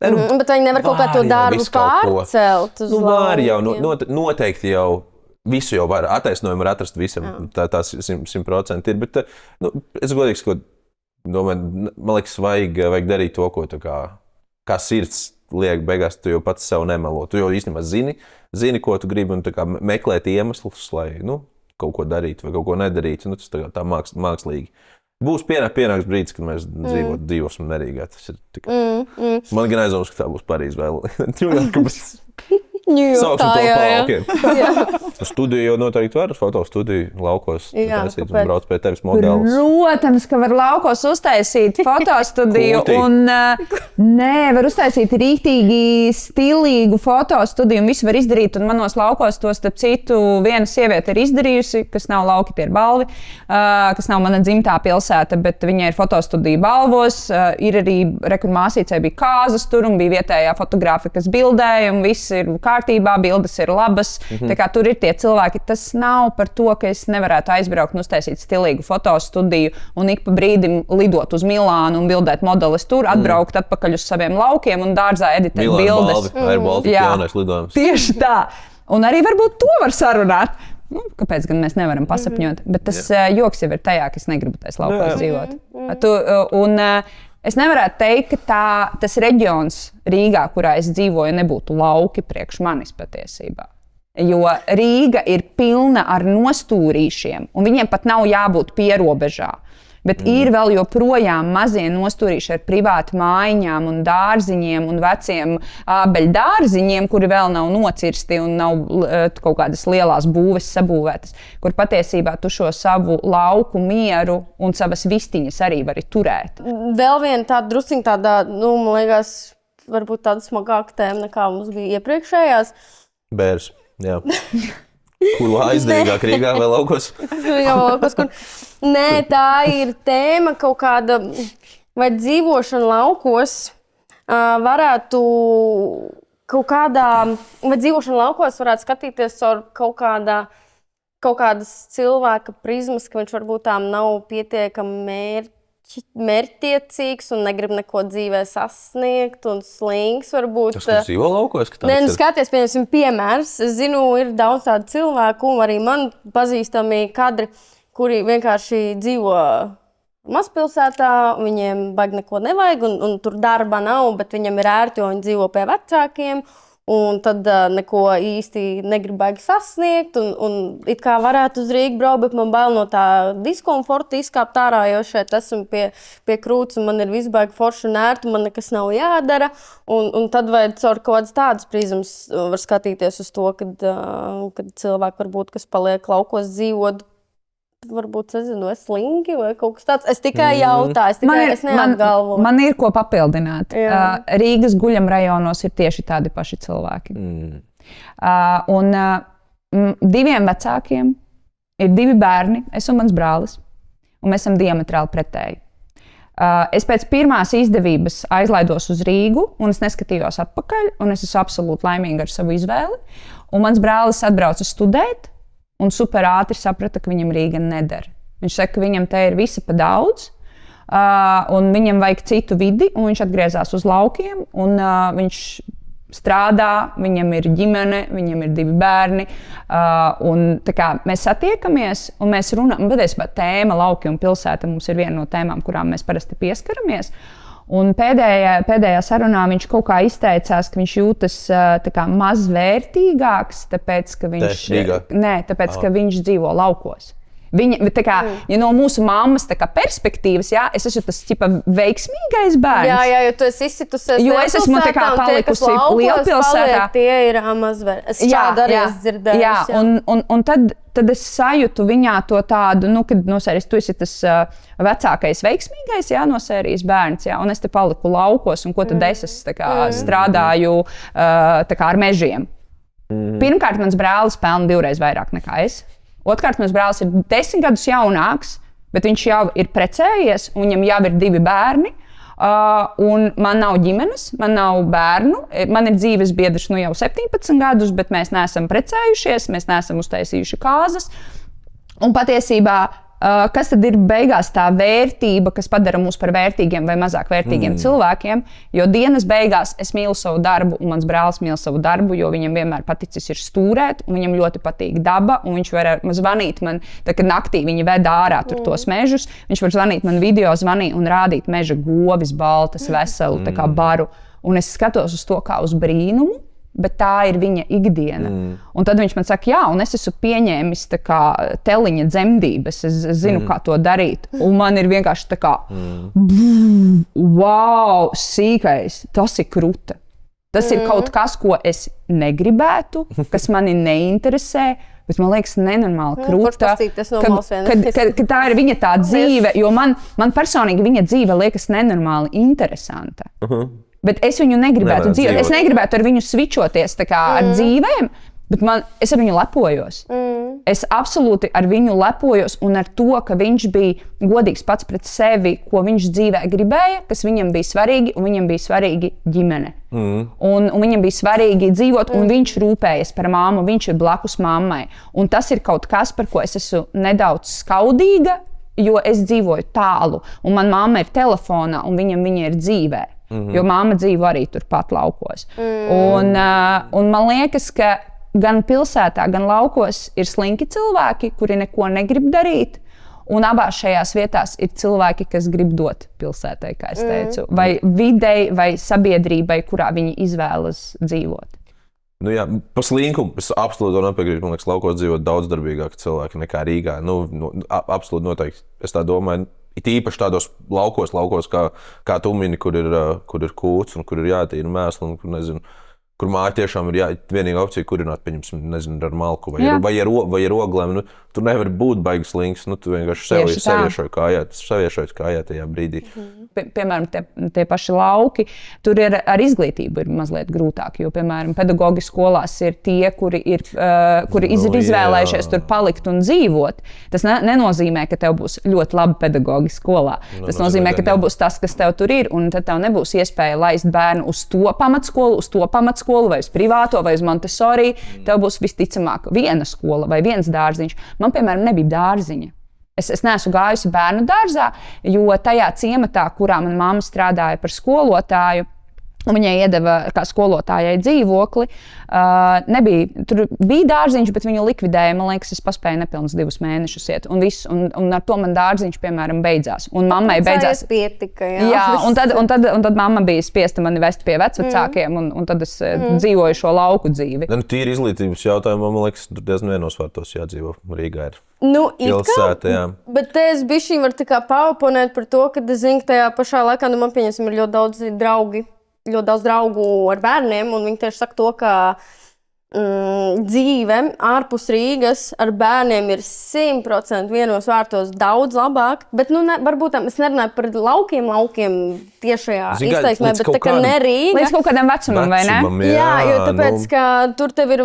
Bet viņi nevar kaut kā to darbu pārcelt uz laukiem. Var jau, noteikti jau, visu jau var, attaisnojumu var atrast visam, tā 100% ir, bet es godīgi domāju, man liekas, vajag darīt to, ko kā sirds liek beigās, tu jau pats sev nemelo. Tu jau īstenībā zini, ko tu gribi, un meklēt iemeslus, lai kaut ko darīt vai kaut ko nedarīt, tas tā mākslīgi. Būs pienāks brīdis, kad mēs dzīvosim Rīgā. Tas ir tikai. Man gan aizdomas, ka tā būs Parīze vēl. Sauksim to pa laukiem. Studiju jau noteikti var, fotostudiju laukos taisīt un brauc pie tevis modelis. Protams, ka var laukos uztaisīt fotostudiju un var uztaisīt rīktīgi stilīgu fotostudiju un visu var izdarīt. Un manos laukos to starp citu viena sieviete ir izdarījusi, kas nav lauki, tie ir Balvi, kas nav mana dzimtā pilsēta, bet viņai ir fotostudija Balvos. Ir arī, kur māsīcei bija kāzas tur un bija vietējā fotogrāfa, kas bildēja un viss ir kārtībā, bildes ir labas. Tā kā tur ir tie cilvēki, tas nav par to, ka es nevarētu aizbraukt un uztaisīt stilīgu fotostudiju un ik pa brīdim lidot uz Milānu un bildēt modeles tur, atbraukt atpakaļ uz saviem laukiem un dārzā editēt bildes. Jaunais lidojums. Tieši tā. Un arī varbūt to var sarunāt. Kāpēc gan mēs nevaram pasapņot? Bet tas joks jau ir tajā, ka es negribu tais laukos dzīvot. Es nevarētu teikt, ka tas reģions Rīgā, kurā es dzīvoju, nebūtu lauki priekš manis patiesībā. Jo Rīga ir pilna ar nostūrīšiem, un viņiem pat nav jābūt pierobežā. Bet ir vēl joprojām mazie nostūrīši ar privātu mājiņām un dārziņiem un veciem ābeļdārziņiem, kuri vēl nav nocirsti un nav kaut kādas lielās būves sabūvētas, kur patiesībā tu šo savu lauku mieru un savas vistiņas arī vari turēt. Vēl viena tāda drusciņa tāda, man liekas, varbūt tāda smagāka tēma nekā mums bija iepriekšējās. Bērs, jā. Kur aizdevīgāk Rīgā vai laukos? Nē, tā ir tēma kaut kāda, vai dzīvošana laukos varētu kaut kādā, vai dzīvošana laukos varētu skatīties ar kaut kādas cilvēka prizmas, ka viņš varbūt tām nav pietiekami mērķtiecīgs un negrib neko dzīvē sasniegt un slings varbūt. Tas dzīvo laukos? Nē, skaties, piemērs. Es zinu, ir daudz tādu cilvēku, un arī man pazīstami kadri, kuri vienkārši dzīvo mazpilsētā, viņiem baigi neko nevajag, un tur darba nav, bet viņam ir ērti, jo viņi dzīvo pie vecākiem. Un tad neko īsti negrib baigi sasniegt, un it kā varētu uz Rīgu braukt, bet man bail no tā diskomforta izkāpt ārā, jo šeit esmu pie krūts, un man ir viss baigi forši un ērti, un man nekas nav jādara. Un tad vai caur kaut kādas tādas prizmas var skatīties uz to, kad cilvēki varbūt, kas paliek laukos dzīvot, varbūt, nezinu, slinki vai kaut kas tāds. Es tikai jautāju, es neapgalvoju. Man ir ko papildināt. Rīgas guļamrajonos ir tieši tādi paši cilvēki. Un 2 vecākiem ir 2 bērni, es un mans brālis, un mēs esam diametrāli pretēji. Es pēc pirmās izdevības aizlaidos uz Rīgu, un es neskatījos atpakaļ, un es esmu absolūti laimīga ar savu izvēli. Un mans brālis atbrauca studēt, un super ātri saprata, ka viņam Rīga neder. Viņš saka, ka viņam te ir visa pa daudz, un viņam vajag citu vidi, un viņš atgriezās uz laukiem, un viņš strādā, viņam ir ģimene, viņam ir 2 bērni, un tā kā mēs satiekamies, un mēs runājam, patiesībā tēma lauki un pilsēta mums ir viena no tēmām, kurām mēs parasti pieskaramies. Un pēdējā sarunā viņš kaut kā izteicās, ka viņš jūtas mazvērtīgāks, tāpēc, ka viņš dzīvo laukos. Ja no mūsu mammas perspektīvas, es esmu tas veiksmīgais bērns. Jā, jo tu esi izsitusies jo es esmu palikusi lielpilsētā. Tie ir mazvērti. Es šādi arī dzirdēju. Jā, un tad es sajūtu viņā to tādu, kad no sērijas tu esi tas vecākais veiksmīgais no sērijas bērns, un es te paliku laukos, un ko tad es strādāju ar mežiem. Pirmkārt, mans brālis pelna 2 reizes vairāk nekā es. Otrkārt, mans brālis ir 10 gadus jaunāks, bet viņš jau ir precējies, un viņam jau ir 2 bērni. Un man nav ģimenes, man nav bērnu. Man ir dzīves biedrs jau 17 gadus, bet mēs neesam precējušies, mēs neesam uztaisījuši kāzas. Un patiesībā, kas tad ir beigās tā vērtība, kas padara mūs par vērtīgiem vai mazāk vērtīgiem cilvēkiem? Jo dienas beigās es mīlu savu darbu, un mans brālis mīl savu darbu, jo viņam vienmēr paticis ir stūrēt, un viņam ļoti patīk daba, un viņš var zvanīt man, kad naktī viņi ved ārā tos mežus, viņš var zvanīt man video zvanīt un rādīt meža govis, baltas, veselu, tā kā baru. Un es skatos uz to kā uz brīnumu, bet tā ir viņa ikdiena. Un tad viņš man saka, un es esmu pieņēmis teliņa dzemdības, es zinu, kā to darīt. Un man ir vienkārši tā kā, wow, sīkais, tas ir kruta. Tas ir kaut kas, ko es negribētu, kas mani neinteresē, bet man liekas nenormāli kruta, ka tā ir viņa tā dzīve, jo man personīgi viņa dzīve liekas nenormāli interesanta. Bet es viņu negribētu dzīvot. Es negribētu ar viņu svičoties ar dzīvēm, bet es ar viņu lepojos. Es absolūti ar viņu lepojos un ar to, ka viņš bija godīgs pats pret sevi, ko viņš dzīvē gribēja, kas viņam bija svarīgi, un viņam bija svarīgi ģimene. Un viņam bija svarīgi dzīvot, un viņš rūpējas par māmu, viņš ir blakus mammai. Un tas ir kaut kas, par ko es esmu nedaudz skaudīga, jo es dzīvoju tālu, un manā mamma ir telefonā, un viņa ir dzīvē. Jo mamma dzīvo arī turpat laukos. Un man liekas, ka gan pilsētā, gan laukos ir slinki cilvēki, kuri neko negrib darīt. Un abās šajās vietās ir cilvēki, kas grib dot pilsētai, kā es teicu, vai videi, vai sabiedrībai, kurā viņi izvēlas dzīvot. Nu jā, par slinkumu es absolūti nepiekrītu. Man liekas, laukos dzīvo daudz darbīgāki cilvēki nekā Rīgā. Absolūti noteikti. Es tā domāju, it īpaši tādos laukos kā tu mini, kur ir kūts un kur ir jātīra mēsli un kur, nezinu, kur māja tiešām ir vienīga opcija kurināt, pieņemsim, nezinu, ar malku vai ar oglēm. Tu nevari būt baigi slinks, tu vienkārši seviešoji kājā tajā brīdī. Piemēram, tie paši lauki, tur ir ar izglītību ir mazliet grūtāk, jo, piemēram, pedagogi skolās ir tie, kuri ir izvēlējušies tur palikt un dzīvot. Tas nenozīmē, ka tev būs ļoti labi pedagogi skolā. Tas nozīmē, ka tev būs tas, kas tev tur ir, un tad tev nebūs iespēja laist bērnu uz to pamatskolu, vai uz privāto, vai uz Montessori. Tev būs visticamāk viena skola vai viens dārziņš. Man, piemēram, nebija dārziņa. Es neesmu gājusi bērnu dārzā, jo tajā ciematā, kurā mana mamma strādāja par skolotāju, un viņai iedeva kā skolotājai dzīvokli, tur bija dārziņš, bet viņu likvidēja. Man liekas, es paspēju nepilnus 2 mēnešus iet, un ar to man dārziņš, piemēram, beidzās. Un mammai beidzās. Pietika, jā, un tad mamma bija spiesta mani vest pie vecvecākiem, un tad es dzīvoju šo lauku dzīvi. Tīri izglītības jautājumā, man liekas, tur diezgan vienos vārtos jādzīvo. Rīgā ir. Pilsēta, jā. Bet es bišķiņ varu tā kā paoponēt par to, ka es zinu, ka tajā pašā laikā, man pieņemsim, ir ļoti daudz draugu ar bērniem, un viņi tieši saka to, ka dzīve ārpus Rīgas ar bērniem ir 100% vienos vārtos daudz labāk, bet varbūt es nerunāju par laukiem tiešajā izteiksmē, bet tā kā ne Rīga. Līdz kaut kādam vecumam, vai ne? Jā, jo tāpēc, ka tur tev ir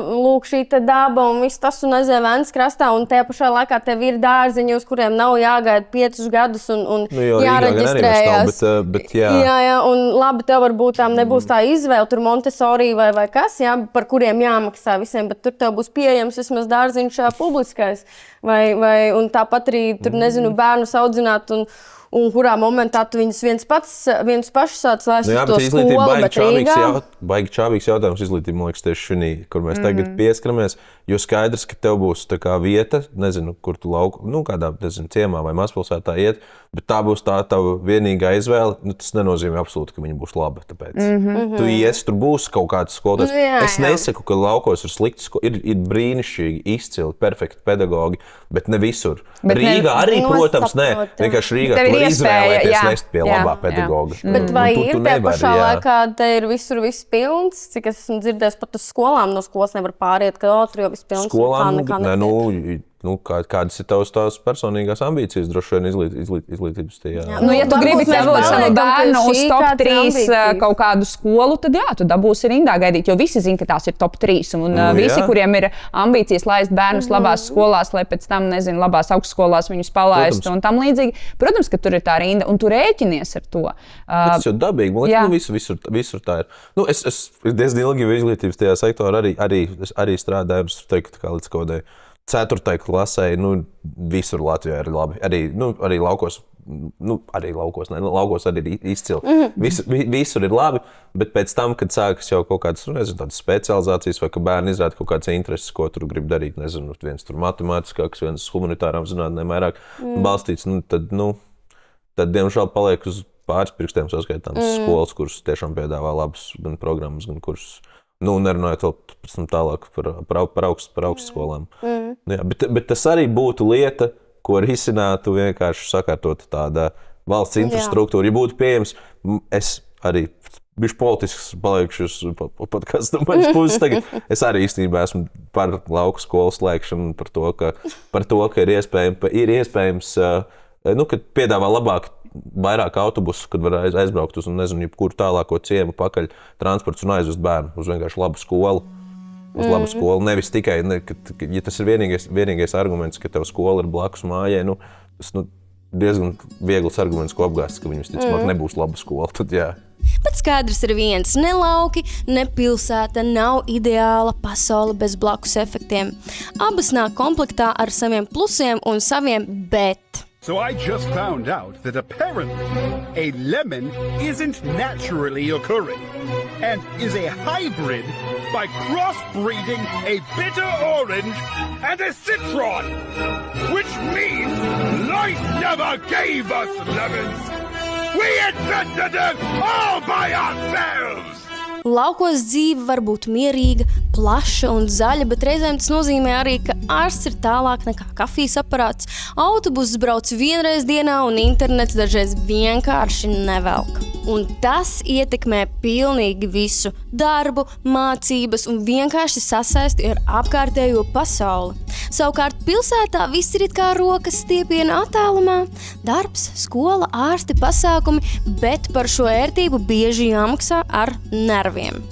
šī daba un viss tas un Vēncas krastā, un tajā pašā laikā tev ir dārziņi, uz kuriem nav jāgaida 5 gadus un jāreģistrējās. Jā, un labi, tev varbūt nebūs tā izvēle, tur Montessori vai kas, jā, par kuriem jāmaksā visiem, bet tur tev būs pieejams vismaz dārziņš publiskais. Un tāpat arī tur, nezinu, bērnus audzināt un kurā momentā tu viņus viens pašs sāc laist uz to skolu, bet Rīgā. Baigi čābīgs jautājums izglītība, man liekas, tieši šī, kur mēs tagad pieskaramies, jo skaidrs, ka tev būs tā kā vieta, nezinu, kur tu kādā, nezinu, ciemā vai mazpilsētā iet, bet tā būs tā tava vienīgā izvēle. Tas nenozīmē absolūti, ka viņa būs laba. Tāpēc tu iesi, tur būs kaut kāds skolotājs. Es nesaku, ka laukos ir slikti, ir brīnišķīgi, izcili, perfekti pedagogi, bet ne visur. Rīgā arī, protams, ne. Vienkārši Rīgā tu vari izvēlēties nest pie labā pedagoga. Bet vai ir tajā pašā laikā, te ir visur viss pilns? Cik es esmu dzirdējis, pat uz skolām no skolas nevar pāriet, ka tur jau viss pilns. Skolām, kādas ir tavas personīgās ambīcijas, droši vien izglītības tajā? Ja tu gribi dabūt savu bērnu uz top 3 kaut kādu skolu, tad jā, tu dabūsi rindā gaidīt, jo visi zina, ka tās ir top 3. Un visi, kuriem ir ambīcijas laist bērnus labās skolās, lai pēc tam, nezinu, labās augstskolās viņus palaistu un tam līdzīgi. Protams, ka tur ir tā rinda, un tu rēķinies ar to. Bet tas jau dabīgi, man liekas, visur tā ir. Es diezgan ilgi izglītības tajā sektorā arī strādāju, un es teiktu, kā līdz kaut kādai 4. klasē, visur Latvijā ir labi. Arī laukos, laukos arī ir izcili. Visur ir labi, bet pēc tam, kad sākas jau kaut kādas, tādas specializācijas, vai ka bērni izrāda kaut kādas intereses, ko tur grib darīt, nezinu, viens tur matemātiskāks, viens humanitārām zinātnēm vairāk balstīts, tad diemžēl paliek uz pāris pirkstiem saskaitāmas skolas, kuras tiešām piedāvā labas gan programmas, gan kursus. Nerunājot vēl tālāk par augstskolām. Jā, bet tas arī būtu lieta, ko risinātu vienkārši sakārtot tāda valsts infrastruktūra. Ja būtu pieejams, es arī bišķi politisks paliekšu uz podcastu no manas puses tagad. Es arī īstenībā esmu par lauku skolu slēgšanu, par to, ka ir iespējams, kad piedāvā vairāk autobusu, kad var aizbraukt uz, jebkuru tālāko ciemu pakaļ transports un aizvest bērnu uz vienkārši labu skolu. uz labu skolu. Nevis tikai, ja tas ir vienīgais arguments, ka tev skola ir blakus mājai, tas diezgan viegls arguments, ko apgāst, ka viņi visticamāk nebūs laba skola. Tad, jā. Bet skaidrs ir viens, ne lauki, ne pilsēta nav ideāla pasaule bez blakus efektiem. Abas nāk komplektā ar saviem plusiem un saviem bet. So I just found out that apparently a lemon isn't naturally occurring and is a hybrid by crossbreeding a bitter orange and a citron, which means life never gave us lemons. We invented them all by ourselves! Laukos dzīve var būt mierīga, plaša un zaļa, bet reizēm tas nozīmē arī, ka ārsts ir tālāk nekā kafijas aparāts, autobuss brauc vienreiz dienā un internets dažreiz vienkārši nevelk. Un tas ietekmē pilnīgi visu – darbu, mācības un vienkārši sasaisti ar apkārtējo pasauli. Savukārt pilsētā viss ir it kā rokas stiepiena attālumā. Darbs, skola, ārsti, pasākumi, bet par šo ērtību bieži jāmaksā ar nerviem.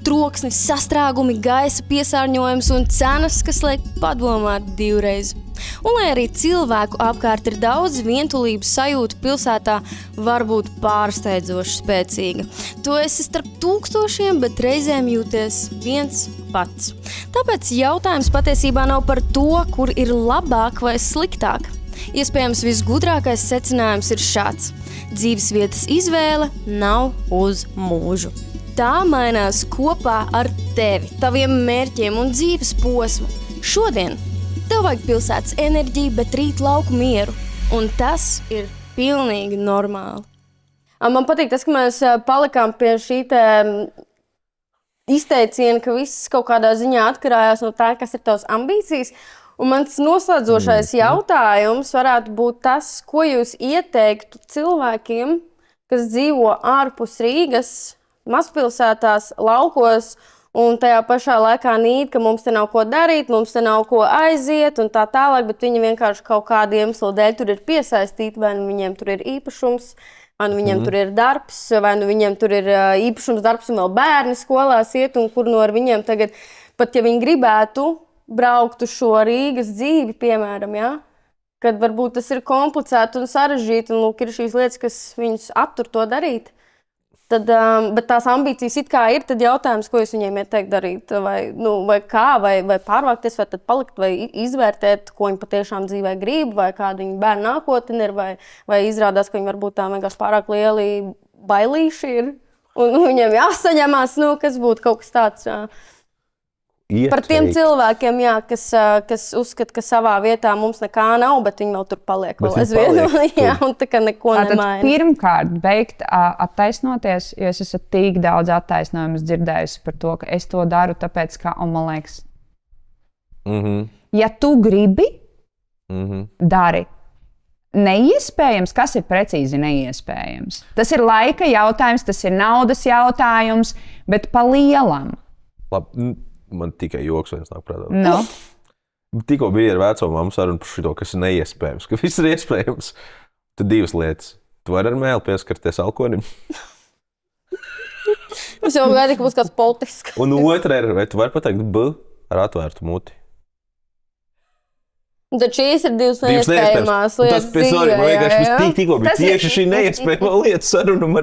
Troksnis, sastrāgumi, gaisa piesārņojums un cenas, kas liek padomāt divreiz. Un lai arī cilvēku apkārt ir daudz, vientulības sajūta pilsētā var būt pārsteidzoši spēcīga. Tu esi starp tūkstošiem, bet reizēm jūties viens pats. Tāpēc jautājums patiesībā nav par to, kur ir labāk vai sliktāk. Iespējams, visgudrākais secinājums ir šāds. Dzīvesvietas izvēle nav uz mūžu. Tā mainās kopā ar tevi, taviem mērķiem un dzīves posmu. Šodien tev vajag pilsētas enerģiju, bet rīt lauku mieru. Un tas ir pilnīgi normāli. Man patīk tas, ka mēs palikām pie šī izteiciena, ka viss kaut kādā ziņā atkarājās no tā, kas ir tavas ambīcijas. Un mans noslēdzošais jautājums varētu būt tas, ko jūs ieteiktu cilvēkiem, kas dzīvo ārpus Rīgas, mazpilsētās, laukos, un tajā pašā laikā nīt, ka mums te nav ko darīt, mums te nav ko aiziet un tā tālāk, bet viņi vienkārši kaut kādu iemeslu dēļ tur ir piesaistīti, vai nu viņiem tur ir īpašums, vai nu viņiem tur ir darbs, vai nu viņiem tur ir īpašums, darbs un vēl bērni skolās iet, un kur no ar viņiem tagad, pat ja viņi gribētu braukt uz šo Rīgas dzīvi, piemēram, ja? Kad varbūt tas ir komplicēti un sarežģīti, un lūk, ir šīs lietas, kas viņus attur to darīt. Tad, bet tās ambīcijas it kā ir, tad jautājums, ko jūs viņiem ieteikt darīt, vai kā, vai pārvākties, vai tad palikt, vai izvērtēt, ko viņi patiešām dzīvē grib, vai kāda viņa bērna nākotne ir, vai izrādās, ka viņi varbūt tā vienkārši pārāk lieli bailīši ir, un viņiem jāsaņemās, kas būtu kaut kas tāds. Par tiem cilvēkiem, jā, kas uzskata, ka savā vietā mums nekā nav, bet viņi vēl tur paliek vēl aizvien, jā, un tā kā neko nemaina. Pirmkārt, beigt attaisnoties, jo es esmu tik daudz attaisnojumus dzirdējusi par to, ka es to daru, tāpēc, ka, un man liekas, ja tu gribi, dari. Neiespējams, kas ir precīzi neiespējams? Tas ir laika jautājums, tas ir naudas jautājums, bet pa lielam. Labi. Man tikai joks viens nāk prātā. No. Tikko bija ar veco mammu sarunu par šito, kas ir neiespējams, ka viss ir iespējams. Tad divas lietas. Tu vari ar mēli pieskarties alkoholim. Es jau gaidu, ka būs kāds politisks. Un otra ir, vai tu vari pateikt B ar atvērtu muti? Tad šīs ir divas neiespējamās lietas. Tas vienkārši tikko bija tieši šī neiespējama lieta saruna.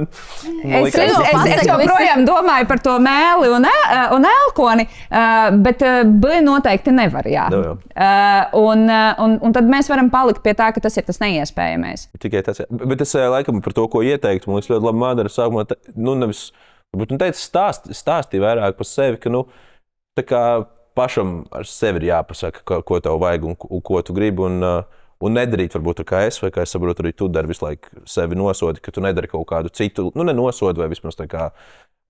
Es joprojām domāju par to mēli un elkoni, bet B noteikti nevar, jā. Un tad mēs varam palikt pie tā, ka tas ir tas neiespējamais. Tikai tas, jā. Bet es laikam par to, ko ieteiktu, man liekas ļoti labi Mādara sākumā, nevis, bet tu teici stāstīja vairāk par sevi, ka, tā kā pašam ar sevi ir jāpasaka, ko tev vajag un ko tu gribi, un nedarīt, varbūt, kā es, vai kā es saprotu, arī tu dari visu laiku sevi nosodi, ka tu nedari kaut kādu citu, nenosodi, vai vismaz tā kā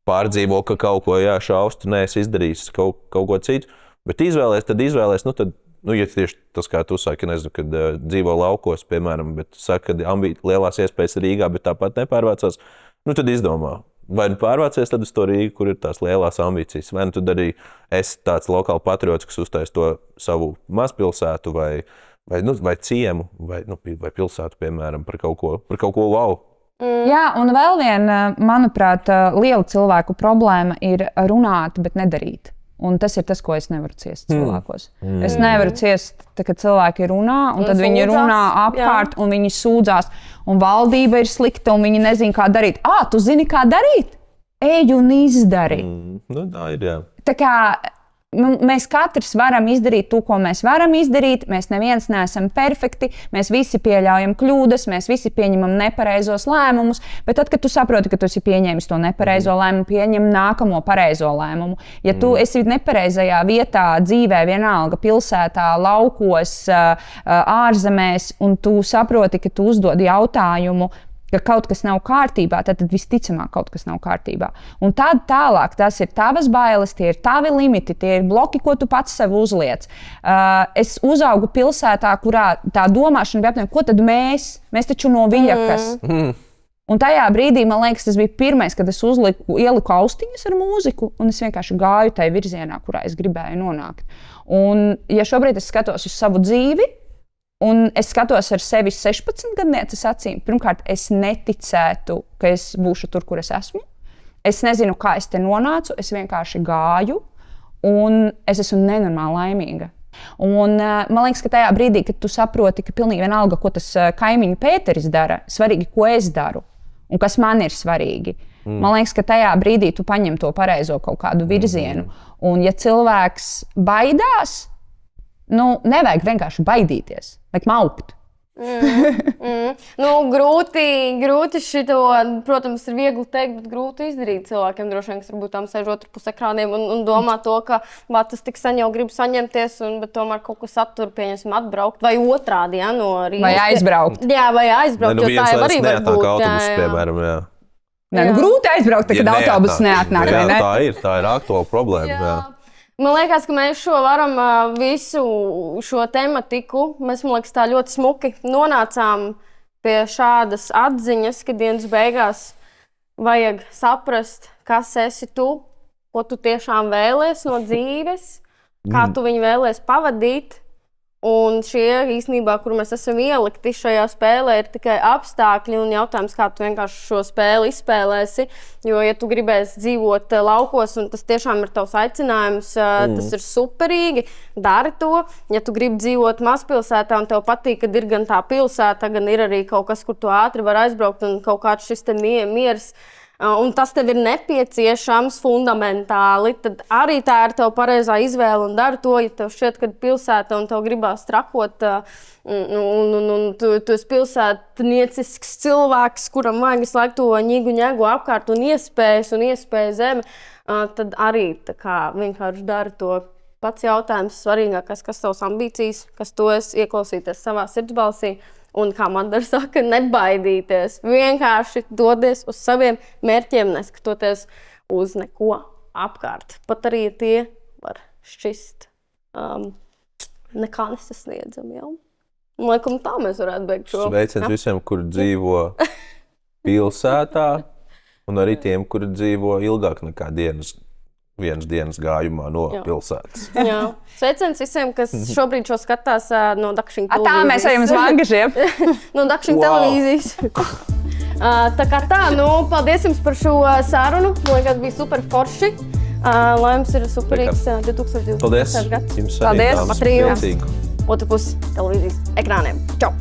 pārdzīvo, ka kaut ko šaustu, es izdarīšu kaut ko citu, bet izvēlēs, ja tieši tas, kā tu saki, nezinu, kad dzīvo laukos, piemēram, bet saka, ka lielās iespējas ir Rīgā, bet tāpat nepārvācās, tad izdomā. Vai nu pārvācies tad uz to Rīgu, kur ir tās lielās ambīcijas, vai nu tad arī esi tāds lokāli patriots, kas uztais to savu mazpilsētu vai ciemu, vai pilsētu, piemēram, par kaut ko wow. Jā, un vēl viena, manuprāt, liela cilvēku problēma ir runāt, bet nedarīt. Un tas ir tas, ko es nevaru ciest cilvēkos. Es nevaru ciest, kad cilvēki runā, un tad viņi runā apkārt, un viņi sūdzās, un valdība ir slikta, un viņi nezina, kā darīt. Tu zini, kā darīt? Ej un izdari. Tā ir, jā. Tā kā mēs katrs varam izdarīt to, ko mēs varam izdarīt. Mēs neviens neesam perfekti, mēs visi pieļaujam kļūdas, mēs visi pieņemam nepareizos lēmumus, bet tad, kad tu saproti, ka tu esi pieņēmis to nepareizo lēmumu, pieņem nākamo pareizo lēmumu. Ja tu esi nepareizajā vietā, dzīvē, vienalga, pilsētā, laukos, ārzemēs, un tu saproti, ka tu uzdod jautājumu, ka kaut kas nav kārtībā, tad visticamāk kaut kas nav kārtībā. Un tad tālāk tas ir tavas bailes, tie ir tavi limiti, tie ir bloki, ko tu pats sev uzliec. Es uzaugu pilsētā, kurā tā domāšana bija apmēram, ko tad mēs taču no Viļakas. Un tajā brīdī, man liekas, tas bija pirmais, kad es ieliku austiņas ar mūziku, un es vienkārši gāju tajā virzienā, kurā es gribēju nonākt. Un ja šobrīd es skatos uz savu dzīvi, un es skatos ar sevi 16 gadnieces acīm. Pirmkārt, es neticētu, ka es būšu tur, kur es esmu. Es nezinu, kā es te nonācu, es vienkārši gāju, un es esmu nenormāli laimīga. Un man liekas, ka tajā brīdī, kad tu saproti, ka pilnīgi vienalga, ko tas kaimiņu Pēteris dara, svarīgi, ko es daru, un kas man ir svarīgi. Man liekas, ka tajā brīdī tu paņem to pareizo kaut kādu virzienu. Un ja cilvēks baidās, nevajag vienkārši baidīties, vajag maukt. Grūti šito, protams, ir viegli teikt, bet grūti izdarīt cilvēkiem, droši vien, kas varbūt tam sēž otru pus ekrāniem un domā to, ka tas tik sen jau grib saņemties, bet tomēr kaut kas attur, pieņemsim, atbraukt, vai otrādi, no Rīgas. Vai aizbraukt. Jā, vai aizbraukt, jo tā jau arī var būt. Autobusu, piemēram, jā. Grūti aizbraukt, kad autobus neatnāk, vai ne? Tā ir aktuāla problēma, jā. Man liekas, ka mēs varam visu šo tematiku, mēs, man liekas, tā ļoti smuki nonācām pie šādas atziņas, ka dienas beigās vajag saprast, kas esi tu, ko tu tiešām vēlies no dzīves, kā tu viņu vēlies pavadīt. Un šie īstenībā, kur mēs esam ielikti šajā spēlē, ir tikai apstākļi un jautājums, kā tu vienkārši šo spēli izspēlēsi. Jo, ja tu gribēsi dzīvot laukos, un tas tiešām ir tavs aicinājums, tas ir superīgi, dari to. Ja tu gribi dzīvot mazpilsētā un tev patīk, kad ir gan tā pilsēta, gan ir arī kaut kas, kur tu ātri var aizbraukt un kaut kāds šis te miers, un tas tev ir nepieciešams fundamentāli, tad arī tā ir tev pareizā izvēle un dari to, ja tev šķiet, ka pilsēta un tev gribās trakot, un tu esi pilsētniecisks cilvēks, kuram vajag visu laiku to ņigu apkārt un iespēja zemi, tad arī tā kā vienkārši dari to. Pats jautājums svarīgākais, kas tavs ambīcijas, kas tu esi, ieklausīties savā sirdsbalsī. Un, kā Madara saka, nebaidīties. Vienkārši dodies uz saviem mērķiem, neskatoties uz neko apkārt. Pat arī tie var šķist nekā nesasniedzami. Laikam tā mēs varētu beigt šo. Sveiciens visiem, kur dzīvo pilsētā, un arī tiem, kuri dzīvo ilgāk nekā vienas dienas gājumā no pilsētas. Jā. Sveiciens visiem, kas šobrīd šo skatās no Dakšiņa televīzijas. Tā mēs ejam uz vangažiem. No Dakšiņa televīzijas. Tā kā tā, paldies jums par šo sarunu. Man liekas, bija super forši. Lai jums ir superīgs 2020. gads. Paldies. Paldies. Otru pusi televīzijas ekrāniem. Čau!